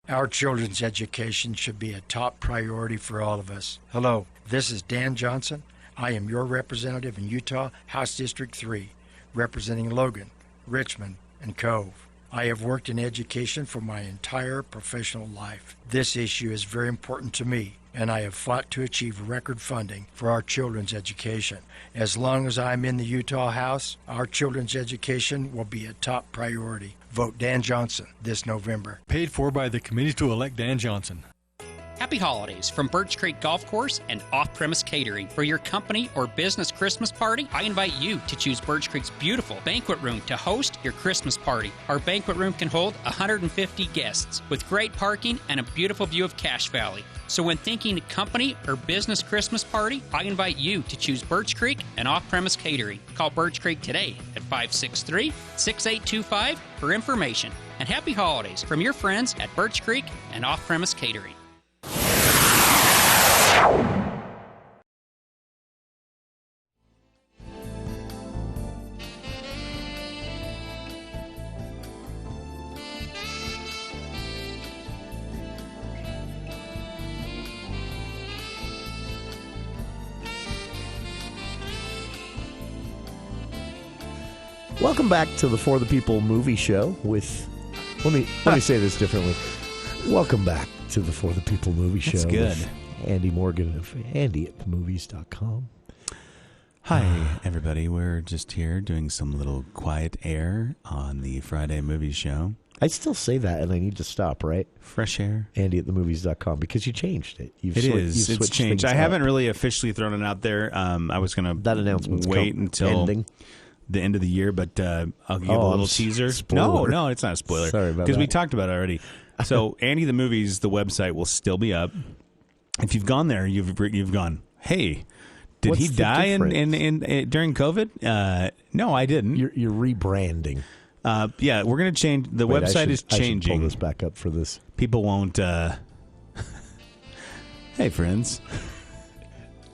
[SPEAKER 14] Our children's education should be a top priority for all of us. Hello, this is Dan Johnson. I am your representative in Utah House District 3, representing Logan, Richmond, and Cove. I have worked in education for my entire professional life. This issue is very important to me, and I have fought to achieve record funding for our children's education. As long as I'm in the Utah House, our children's education will be a top priority. Vote Dan Johnson this November.
[SPEAKER 15] Paid for by the committee to elect Dan Johnson.
[SPEAKER 16] Happy holidays from Birch Creek Golf Course and Off-Premise Catering. For your company or business Christmas party, I invite you to choose Birch Creek's beautiful banquet room to host your Christmas party. Our banquet room can hold 150 guests with great parking and a beautiful view of Cache Valley. So when thinking company or business Christmas party, I invite you to choose Birch Creek and Off-Premise Catering. Call Birch Creek today at 563-6825 for information. And happy holidays from your friends at Birch Creek and Off-Premise Catering.
[SPEAKER 11] Welcome back to the For the People movie show with, let me say this differently. Welcome back to the For the People movie show.
[SPEAKER 12] That's good.
[SPEAKER 11] With Andy Morgan of andyatthemovies.com.
[SPEAKER 12] Hi, everybody. We're just here doing some little quiet air on the Friday movie show.
[SPEAKER 11] I still say that, and I need to stop, right?
[SPEAKER 12] Fresh air.
[SPEAKER 11] andyatthemovies.com, because you changed it.
[SPEAKER 12] It's changed. I haven't really officially thrown it out there. I was going to wait until the end of the year, but I'll give a little teaser.
[SPEAKER 11] Spoiler.
[SPEAKER 12] No, it's not a spoiler.
[SPEAKER 11] Sorry about that.
[SPEAKER 12] Because we talked about it already. So Andy the Movies, the website will still be up. If you've gone there, you've gone, hey, did he die in during COVID? No, I didn't.
[SPEAKER 11] You're rebranding.
[SPEAKER 12] Yeah, we're going to change. The website is changing.
[SPEAKER 11] I should pull this back up for this.
[SPEAKER 12] People won't. Hey, friends.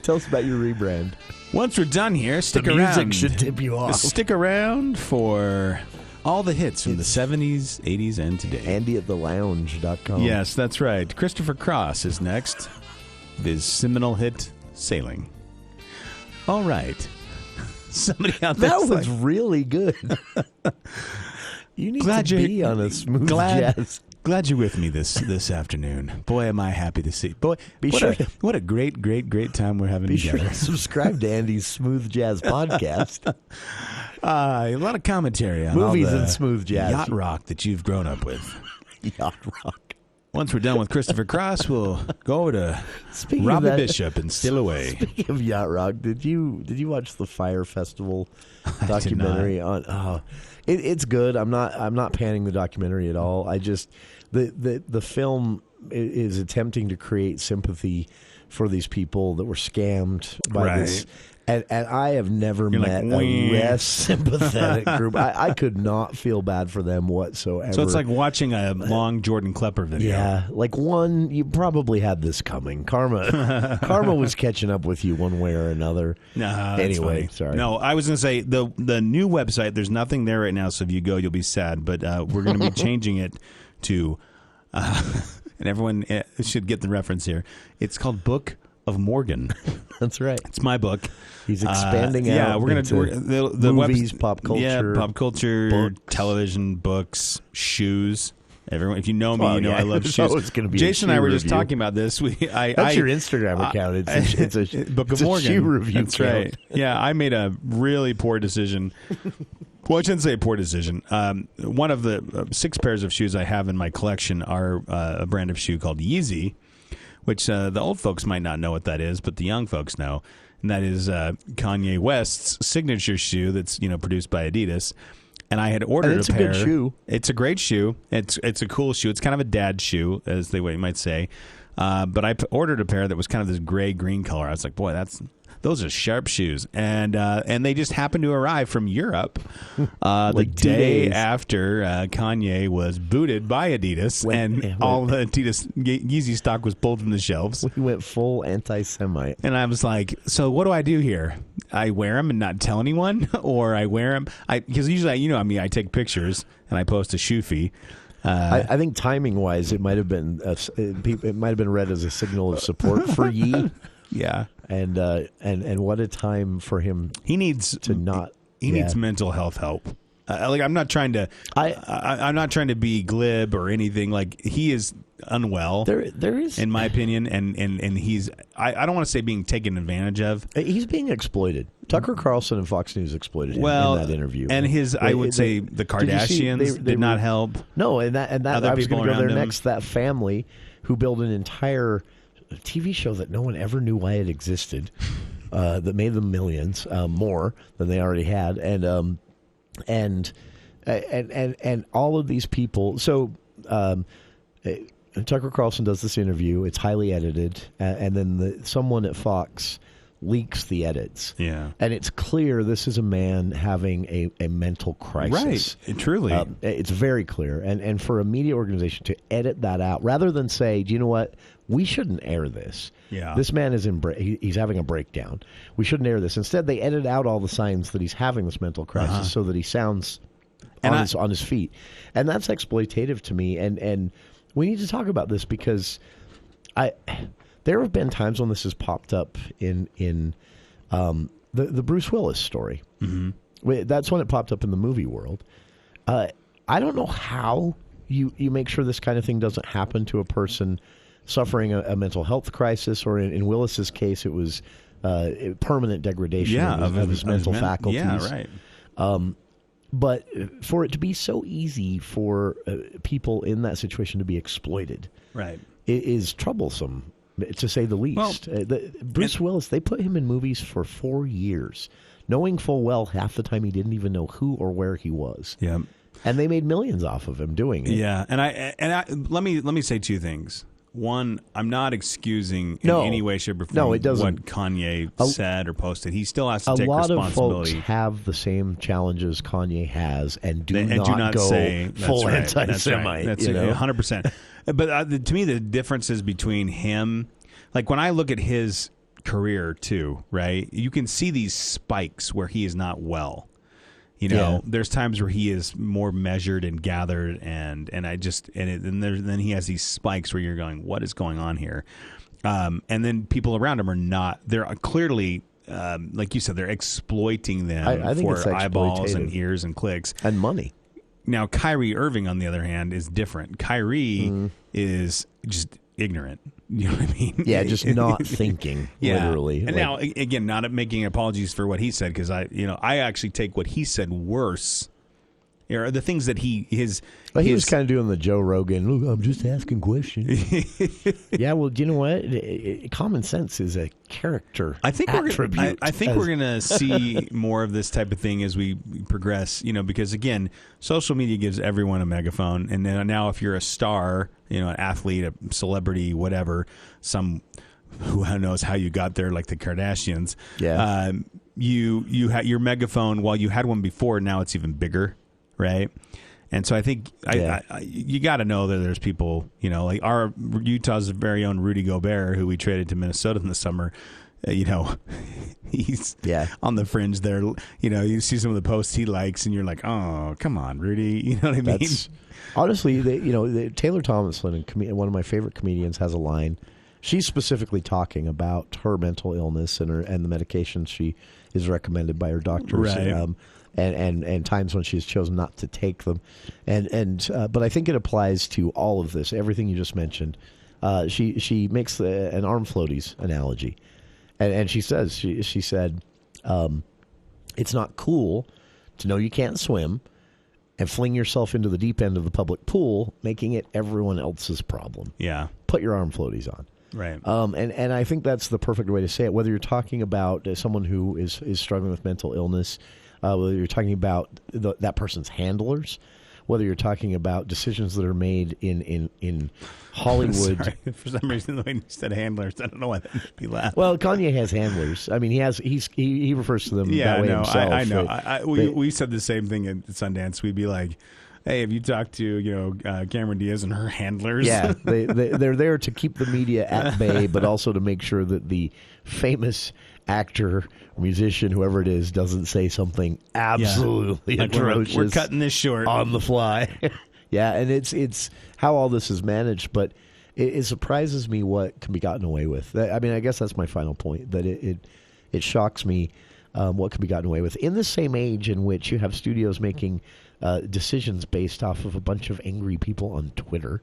[SPEAKER 11] Tell us about your rebrand.
[SPEAKER 12] Once we're done here, stick around.
[SPEAKER 11] The music should tip you off.
[SPEAKER 12] Stick around for all the hits from the 70s, 80s, and today.
[SPEAKER 11] andyatthelounge.com.
[SPEAKER 12] Yes, that's right. Christopher Cross is next. His seminal hit, Sailing. All right. Somebody out
[SPEAKER 11] That
[SPEAKER 12] there.
[SPEAKER 11] was really good. You need to be on a smooth jazz.
[SPEAKER 12] Glad you're with me this afternoon. Boy, am I happy to see. Boy, what a great time we're having
[SPEAKER 11] Be
[SPEAKER 12] together.
[SPEAKER 11] sure to subscribe to Andy's Smooth Jazz podcast.
[SPEAKER 12] A lot of commentary on
[SPEAKER 11] Movies
[SPEAKER 12] all the
[SPEAKER 11] and smooth jazz.
[SPEAKER 12] yacht rock that you've grown up with.
[SPEAKER 11] Yacht rock.
[SPEAKER 12] Once we're done with Christopher Cross, we'll go over to
[SPEAKER 11] Speaking
[SPEAKER 12] Robbie
[SPEAKER 11] of that,
[SPEAKER 12] Bishop and Still Away.
[SPEAKER 11] Speaking of yacht rock, did you watch the Fire Festival documentary on? Oh, it's good. I'm not panning the documentary at all. I just the film is attempting to create sympathy for these people that were scammed by this. And I have never met a less sympathetic group. I could not feel bad for them whatsoever.
[SPEAKER 12] So it's like watching a long Jordan Klepper video.
[SPEAKER 11] Yeah, like one, you probably had this coming. Karma was catching up with you one way or another. Anyway, sorry.
[SPEAKER 12] No, I was going to say the new website, there's nothing there right now, so if you go, you'll be sad. But we're going to be changing it to, and everyone should get the reference here, it's called Book of Morgan.
[SPEAKER 11] That's right.
[SPEAKER 12] It's my book.
[SPEAKER 11] He's expanding out.
[SPEAKER 12] Yeah, we're going to the
[SPEAKER 11] movies, pop culture.
[SPEAKER 12] Yeah, pop culture,
[SPEAKER 11] books.
[SPEAKER 12] Television, books, shoes. Everyone, if you know me,
[SPEAKER 11] Well,
[SPEAKER 12] you know
[SPEAKER 11] yeah,
[SPEAKER 12] I love
[SPEAKER 11] it's
[SPEAKER 12] shoes.
[SPEAKER 11] always gonna be a
[SPEAKER 12] Jason and I
[SPEAKER 11] shoe
[SPEAKER 12] were just
[SPEAKER 11] review.
[SPEAKER 12] talking about this. That's
[SPEAKER 11] your Instagram account. It's a
[SPEAKER 12] Book
[SPEAKER 11] it's
[SPEAKER 12] of
[SPEAKER 11] a
[SPEAKER 12] Morgan.
[SPEAKER 11] shoe review
[SPEAKER 12] That's
[SPEAKER 11] account.
[SPEAKER 12] right. Yeah, I made a really poor decision. Well, I shouldn't say poor decision. One of the 6 pairs of shoes I have in my collection are a brand of shoe called Yeezy, which the old folks might not know what that is, but the young folks know. And that is Kanye West's signature shoe that's produced by Adidas. And I had ordered
[SPEAKER 11] it's
[SPEAKER 12] a pair.
[SPEAKER 11] a good shoe.
[SPEAKER 12] It's a great shoe. It's a cool shoe. It's kind of a dad shoe, as they might say. But I ordered a pair that was kind of this gray-green color. I was like, boy, those are sharp shoes. And they just happened to arrive from Europe the
[SPEAKER 11] 2
[SPEAKER 12] day
[SPEAKER 11] days.
[SPEAKER 12] after Kanye was booted by Adidas, all the Adidas Yeezy stock was pulled from the shelves.
[SPEAKER 11] We went full anti-Semite.
[SPEAKER 12] And I was like, so what do I do here? I wear them and not tell anyone? Or I wear them? Because usually, I take pictures and I post a shoe fee.
[SPEAKER 11] I think timing-wise, it might have been read as a signal of support for Yee.
[SPEAKER 12] Yeah,
[SPEAKER 11] and what a time for him.
[SPEAKER 12] He needs mental health help. I'm not trying to. I'm not trying to be glib or anything. Like, he is unwell.
[SPEAKER 11] There is,
[SPEAKER 12] in my opinion, and he's. I don't want to say being taken advantage of.
[SPEAKER 11] He's being exploited. Tucker Carlson and Fox News exploited him in that interview.
[SPEAKER 12] And I would say the Kardashians did not help.
[SPEAKER 11] No, and that
[SPEAKER 12] other
[SPEAKER 11] I was going to go there
[SPEAKER 12] around
[SPEAKER 11] next. That family who built an entire TV show that no one ever knew why it existed, that made them millions, more than they already had, and all of these people. So Tucker Carlson does this interview. It's highly edited, and then someone at Fox leaks the edits.
[SPEAKER 12] Yeah,
[SPEAKER 11] and it's clear this is a man having a mental crisis.
[SPEAKER 12] Right, truly,
[SPEAKER 11] it's very clear. And for a media organization to edit that out, rather than say, do you know what? We shouldn't air this.
[SPEAKER 12] Yeah.
[SPEAKER 11] This man is he's having a breakdown. We shouldn't air this. Instead, they edit out all the signs that he's having this mental crisis so that he sounds on his feet. And that's exploitative to me. And we need to talk about this because there have been times when this has popped up in the Bruce Willis story. Mm-hmm. That's when it popped up in the movie world. I don't know how you make sure this kind of thing doesn't happen to a person suffering a mental health crisis, or in Willis's case, it was permanent degradation of his mental faculties.
[SPEAKER 12] Yeah, right.
[SPEAKER 11] But for it to be so easy for people in that situation to be exploited,
[SPEAKER 12] right,
[SPEAKER 11] it is troublesome, to say the least. Bruce Willis, they put him in movies for 4 years, knowing full well half the time he didn't even know who or where he was.
[SPEAKER 12] Yeah,
[SPEAKER 11] and they made millions off of him doing it.
[SPEAKER 12] Yeah, and I let me say 2 things. One, I'm not excusing in any way, shape, or form
[SPEAKER 11] it doesn't.
[SPEAKER 12] what Kanye said or posted. He still has to take
[SPEAKER 11] responsibility. A lot of folks have the same challenges Kanye has and do not go
[SPEAKER 12] say,
[SPEAKER 11] full
[SPEAKER 12] right,
[SPEAKER 11] anti-Semite.
[SPEAKER 12] That's 100%. But to me, the differences between him, like when I look at his career too, right, you can see these spikes where he is not well. There's times where he is more measured and gathered, and then he has these spikes where you're going, what is going on here? And then people around him are not. They're clearly like you said, they're exploiting them
[SPEAKER 11] I think it's
[SPEAKER 12] for eyeballs and
[SPEAKER 11] exploitative.
[SPEAKER 12] ears and clicks.
[SPEAKER 11] And money.
[SPEAKER 12] Now, Kyrie Irving, on the other hand, is different. Kyrie is just ignorant. You know what I mean?
[SPEAKER 11] Yeah, just not thinking, literally.
[SPEAKER 12] And
[SPEAKER 11] Like-
[SPEAKER 12] now, again, not making apologies for what he said, because I actually take what he said worse. Or the things that he
[SPEAKER 11] was kind of doing the Joe Rogan. Look, I'm just asking questions. Yeah, well, do you know what? Common sense is a character attribute.
[SPEAKER 12] I think we're gonna see more of this type of thing as we progress. Because again, social media gives everyone a megaphone, and then now if you're a star, an athlete, a celebrity, whatever, who knows how you got there, like the Kardashians.
[SPEAKER 11] Yeah.
[SPEAKER 12] You had your megaphone. While you had one before, now it's even bigger. Right. And so I think you got to know that there's people, like our Utah's very own Rudy Gobert, who we traded to Minnesota in the summer. He's on the fringe there. You see some of the posts he likes, and you're like, oh, come on, Rudy. You know what I mean?
[SPEAKER 11] Honestly, Taylor Tomlinson, one of my favorite comedians, has a line. She's specifically talking about her mental illness and the medications she is recommended by her doctors.
[SPEAKER 12] Right.
[SPEAKER 11] And times when she's chosen not to take them, but I think it applies to all of this. Everything you just mentioned. She makes an arm floaties analogy, and she said it's not cool to know you can't swim and fling yourself into the deep end of the public pool, making it everyone else's problem.
[SPEAKER 12] Yeah,
[SPEAKER 11] put your arm floaties on.
[SPEAKER 12] Right.
[SPEAKER 11] And I think that's the perfect way to say it. Whether you're talking about someone who is struggling with mental illness. Whether you're talking about that person's handlers, whether you're talking about decisions that are made in Hollywood.
[SPEAKER 12] Sorry. For some reason, the way you said handlers, I don't know why that made me laugh.
[SPEAKER 11] Well, Kanye has handlers. I mean, he refers to them that way himself.
[SPEAKER 12] I know.
[SPEAKER 11] Right?
[SPEAKER 12] We said the same thing at Sundance. We'd be like, hey, have you talked to Cameron Diaz and her handlers?
[SPEAKER 11] Yeah, they're there to keep the media at bay, but also to make sure that the famous actor, musician, whoever it is, doesn't say something absolutely atrocious.
[SPEAKER 12] We're cutting this short
[SPEAKER 11] on the fly. Yeah, and it's how all this is managed, but it surprises me what can be gotten away with. I mean, I guess that's my final point, that it shocks me what can be gotten away with in the same age in which you have studios making decisions based off of a bunch of angry people on Twitter.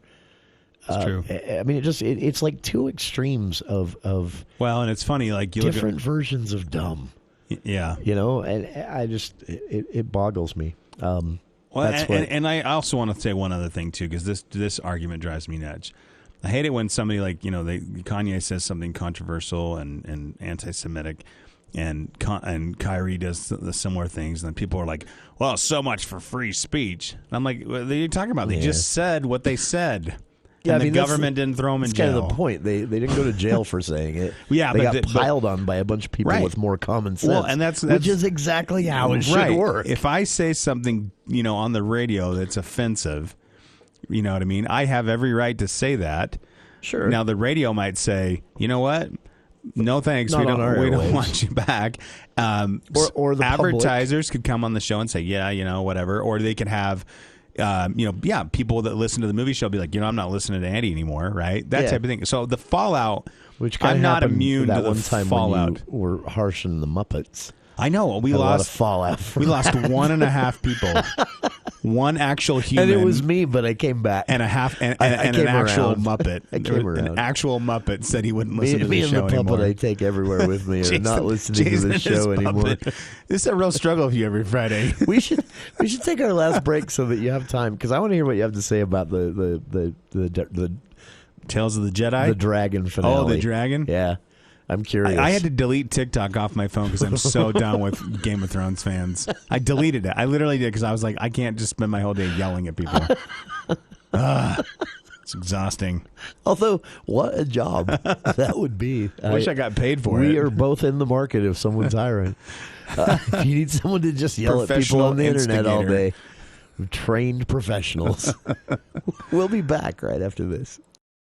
[SPEAKER 12] It's true.
[SPEAKER 11] I mean, it's like two extremes of
[SPEAKER 12] and it's funny, like you
[SPEAKER 11] different versions of dumb.
[SPEAKER 12] Yeah,
[SPEAKER 11] and I just it boggles me.
[SPEAKER 12] And I also want to say one other thing too, because this argument drives me nuts. I hate it when somebody Kanye says something controversial and anti-Semitic, and Kyrie does the similar things, and then people are like, "Well, so much for free speech." And I'm like, "What are you talking about? They just said what they said." Yeah, and the government didn't throw them in jail.
[SPEAKER 11] That's kind of the point. They didn't go to jail for saying it.
[SPEAKER 12] Yeah,
[SPEAKER 11] they got piled on by a bunch of people with more common sense.
[SPEAKER 12] Well, and that's
[SPEAKER 11] which is exactly how it should work.
[SPEAKER 12] If I say something, on the radio that's offensive, you know what I mean? I have every right to say that.
[SPEAKER 11] Sure.
[SPEAKER 12] Now the radio might say, "You know what? No thanks. We don't want you back."
[SPEAKER 11] Or the
[SPEAKER 12] advertisers could come on the show and say, "Yeah, whatever," or they could have. People that listen to the movie show be like, I'm not listening to Andy anymore, right? That type of thing. So the fallout,
[SPEAKER 11] which
[SPEAKER 12] I'm not immune to the fallout.
[SPEAKER 11] When you were harsh in the Muppets.
[SPEAKER 12] I know we lost
[SPEAKER 11] a lot of fallout.
[SPEAKER 12] We lost 1.5 people, one actual human,
[SPEAKER 11] and it was me, but I came back,
[SPEAKER 12] and an actual
[SPEAKER 11] around.
[SPEAKER 12] Muppet.
[SPEAKER 11] I came around.
[SPEAKER 12] An actual Muppet said he wouldn't listen to the
[SPEAKER 11] me
[SPEAKER 12] show
[SPEAKER 11] and the
[SPEAKER 12] anymore.
[SPEAKER 11] puppet I take everywhere with me, or not listening to the show anymore.
[SPEAKER 12] This is a real struggle for you every Friday.
[SPEAKER 11] We should take our last break so that you have time, because I want to hear what you have to say about the
[SPEAKER 12] Tales of the Jedi,
[SPEAKER 11] the dragon finale.
[SPEAKER 12] Oh, the dragon.
[SPEAKER 11] Yeah. I'm curious.
[SPEAKER 12] I had to delete TikTok off my phone because I'm so done with Game of Thrones fans. I deleted it. I literally did because I was like, I can't just spend my whole day yelling at people. It's exhausting.
[SPEAKER 11] Although, what a job that would be.
[SPEAKER 12] I wish I got paid for it.
[SPEAKER 11] We are both in the market if someone's hiring. If you need someone to just yell at people on the internet all day, trained professionals. We'll be back right after this.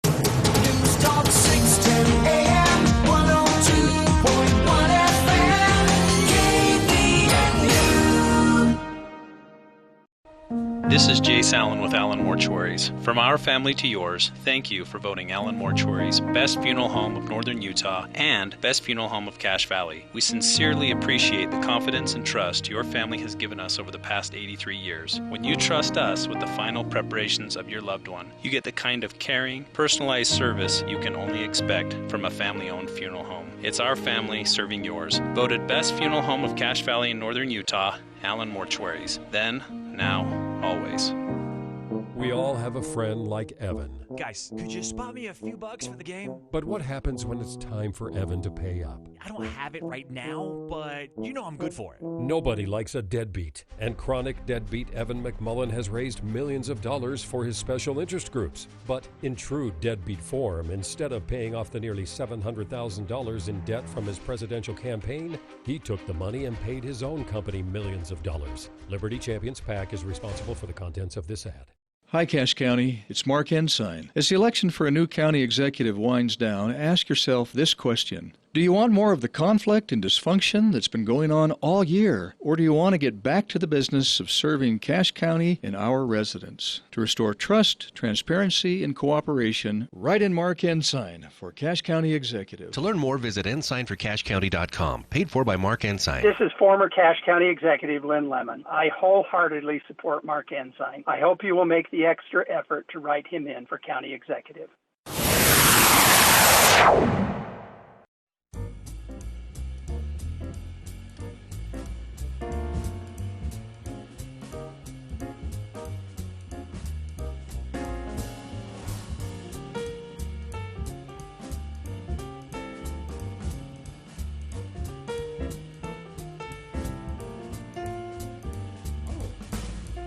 [SPEAKER 17] News Talk 610 AM 102.1 FM KVNU.
[SPEAKER 18] This is Jace Allen with Allen Mortuaries. From our family to yours, thank you for voting Allen Mortuaries Best Funeral Home of Northern Utah and Best Funeral Home of Cache Valley. We sincerely appreciate the confidence and trust your family has given us over the past 83 years. When you trust us with the final preparations of your loved one, you get the kind of caring, personalized service you can only expect from a family-owned funeral home. It's our family serving yours. Voted Best Funeral Home of Cache Valley in Northern Utah, Allen Mortuaries. Then, now, always.
[SPEAKER 19] We all have a friend like Evan.
[SPEAKER 20] Guys, could you spot me a few bucks for the game?
[SPEAKER 19] But what happens when it's time for Evan to pay up?
[SPEAKER 20] I don't have it right now, but you know I'm good for it.
[SPEAKER 19] Nobody likes a deadbeat, and chronic deadbeat Evan McMullen has raised millions of dollars for his special interest groups. But in true deadbeat form, instead of paying off the nearly $700,000 in debt from his presidential campaign, he took the money and paid his own company millions of dollars. Liberty Champions PAC is responsible for the contents of this ad.
[SPEAKER 21] Hi, Cache County. It's Mark Ensign. As the election for a new county executive winds down, ask yourself this question. Do you want more of the conflict and dysfunction that's been going on all year? Or do you want to get back to the business of serving Cache County and our residents? To restore trust, transparency, and cooperation, write in Mark Ensign for Cache County Executive.
[SPEAKER 7] To learn more, visit ensignforcachecounty.com. Paid for by Mark Ensign.
[SPEAKER 22] This is former Cache County Executive Lynn Lemon. I wholeheartedly support Mark Ensign. I hope you will make the extra effort to write him in for County Executive.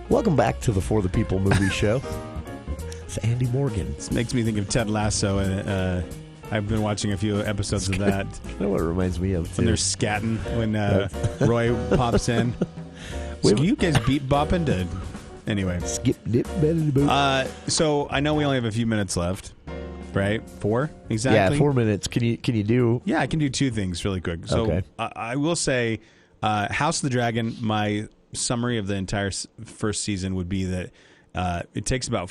[SPEAKER 11] Welcome back to the For the People movie show. It's Andy Morgan.
[SPEAKER 12] This makes me think of Ted Lasso, and I've been watching a few episodes of that.
[SPEAKER 11] You know what it reminds me of, too?
[SPEAKER 12] When they're scatting, when Roy pops in. So you guys beat bopping to... Anyway.
[SPEAKER 11] Skip, dip, better boop.
[SPEAKER 12] So I know we only have a few minutes left, right? 4? Exactly?
[SPEAKER 11] Yeah, 4 minutes. Can you do...
[SPEAKER 12] Yeah, I can do 2 things really quick. So
[SPEAKER 11] okay.
[SPEAKER 12] I will say House of the Dragon, my summary of the entire first season would be that it takes about...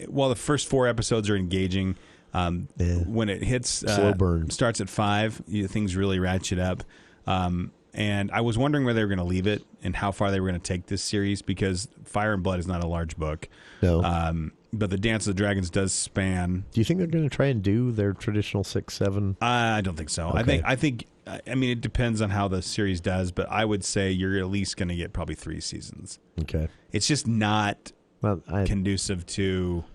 [SPEAKER 12] while the first 4 episodes are engaging, when it hits...
[SPEAKER 11] slow burn.
[SPEAKER 12] Starts at 5, things really ratchet up. And I was wondering where they were going to leave it and how far they were going to take this series, because Fire and Blood is not a large book.
[SPEAKER 11] No.
[SPEAKER 12] But the Dance of the Dragons does span.
[SPEAKER 11] Do you think they're going to try and do their traditional 6, 7?
[SPEAKER 12] I don't think so.
[SPEAKER 11] Okay.
[SPEAKER 12] I think. I mean, it depends on how the series does, but I would say you're at least going to get probably 3 seasons.
[SPEAKER 11] Okay.
[SPEAKER 12] It's just not conducive to,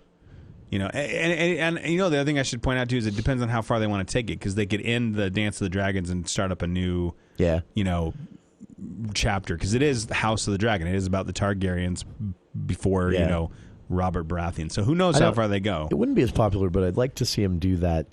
[SPEAKER 12] and you know, the other thing I should point out too is it depends on how far they want to take it, because they could end the Dance of the Dragons and start up a new, chapter, because it is the House of the Dragon. It is about the Targaryens before Robert Baratheon. So who knows how far they go?
[SPEAKER 11] It wouldn't be as popular, but I'd like to see him do that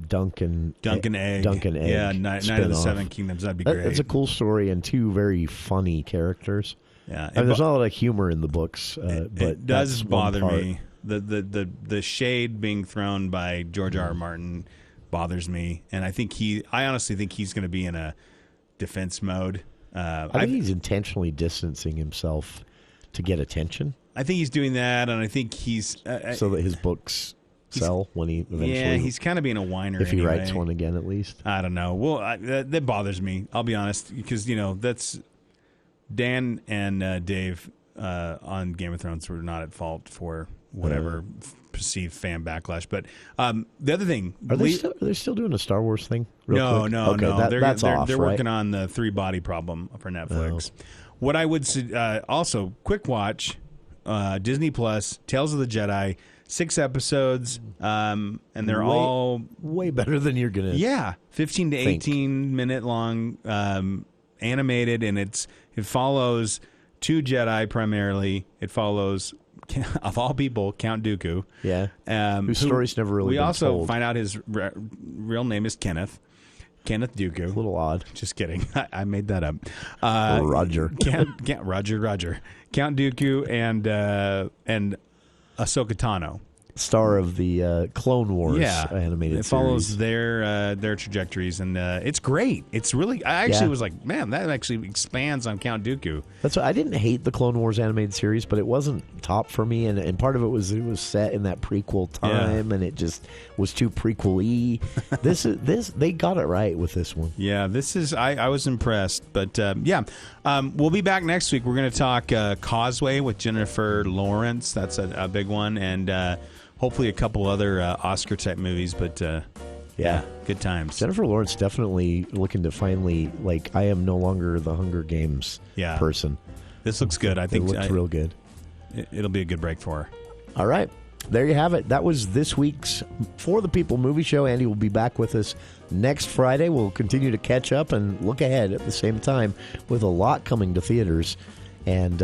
[SPEAKER 11] Duncan Egg.
[SPEAKER 12] Yeah, Night of the Seven Kingdoms. That'd be great.
[SPEAKER 11] It's a cool story and 2 very funny characters.
[SPEAKER 12] Yeah,
[SPEAKER 11] there's not a lot of humor in the books, but
[SPEAKER 12] it does bother me. The shade being thrown by George R. R. Martin bothers me, and I honestly think he's going to be in a defense mode.
[SPEAKER 11] I think he's intentionally distancing himself to get attention.
[SPEAKER 12] I think he's doing that, and I think he's...
[SPEAKER 11] so that his books sell when he eventually...
[SPEAKER 12] Yeah, he's kind of being a whiner
[SPEAKER 11] if he
[SPEAKER 12] anyway.
[SPEAKER 11] writes one again, at least.
[SPEAKER 12] I don't know. Well, that bothers me, I'll be honest, because, that's... Dan and Dave on Game of Thrones were not at fault for whatever perceived fan backlash. But the other thing...
[SPEAKER 11] Are they still doing a Star Wars thing?
[SPEAKER 12] No.
[SPEAKER 11] That's off,
[SPEAKER 12] they're
[SPEAKER 11] right?
[SPEAKER 12] working on the 3-body problem for Netflix. What I would also, quick watch, Disney Plus, Tales of the Jedi, 6 episodes, and they're all...
[SPEAKER 11] Way better than you're going to...
[SPEAKER 12] Yeah, 15 to 18 minute long, animated, and it follows 2 Jedi primarily. It follows, of all people, Count Dooku.
[SPEAKER 11] Yeah, whose story's never really been told.
[SPEAKER 12] We also find out his real name is Kenneth Dooku.
[SPEAKER 11] A little odd.
[SPEAKER 12] Just kidding. I made that up.
[SPEAKER 11] Roger.
[SPEAKER 12] Roger. Count Dooku and Ahsoka Tano.
[SPEAKER 11] star of the Clone Wars animated
[SPEAKER 12] it follows
[SPEAKER 11] series.
[SPEAKER 12] their trajectories, and it's great. It's really. I actually was like, man, that actually expands on Count Dooku.
[SPEAKER 11] That's why I didn't hate the Clone Wars animated series, but it wasn't top for me, and part of it was set in that prequel time, and it just was too prequel-y. this they got it right with this one.
[SPEAKER 12] Yeah, this is. I was impressed, but we'll be back next week. We're going to talk Causeway with Jennifer Lawrence. That's a big one, and hopefully a couple other Oscar type movies. But good times.
[SPEAKER 11] Jennifer Lawrence definitely looking to finally, like, I am no longer the Hunger Games person.
[SPEAKER 12] This looks good. I think
[SPEAKER 11] it looks real good.
[SPEAKER 12] It'll be a good break for her.
[SPEAKER 11] All right. There you have it. That was this week's For the People movie show. Andy will be back with us next Friday. We'll continue to catch up and look ahead at the same time with a lot coming to theaters. And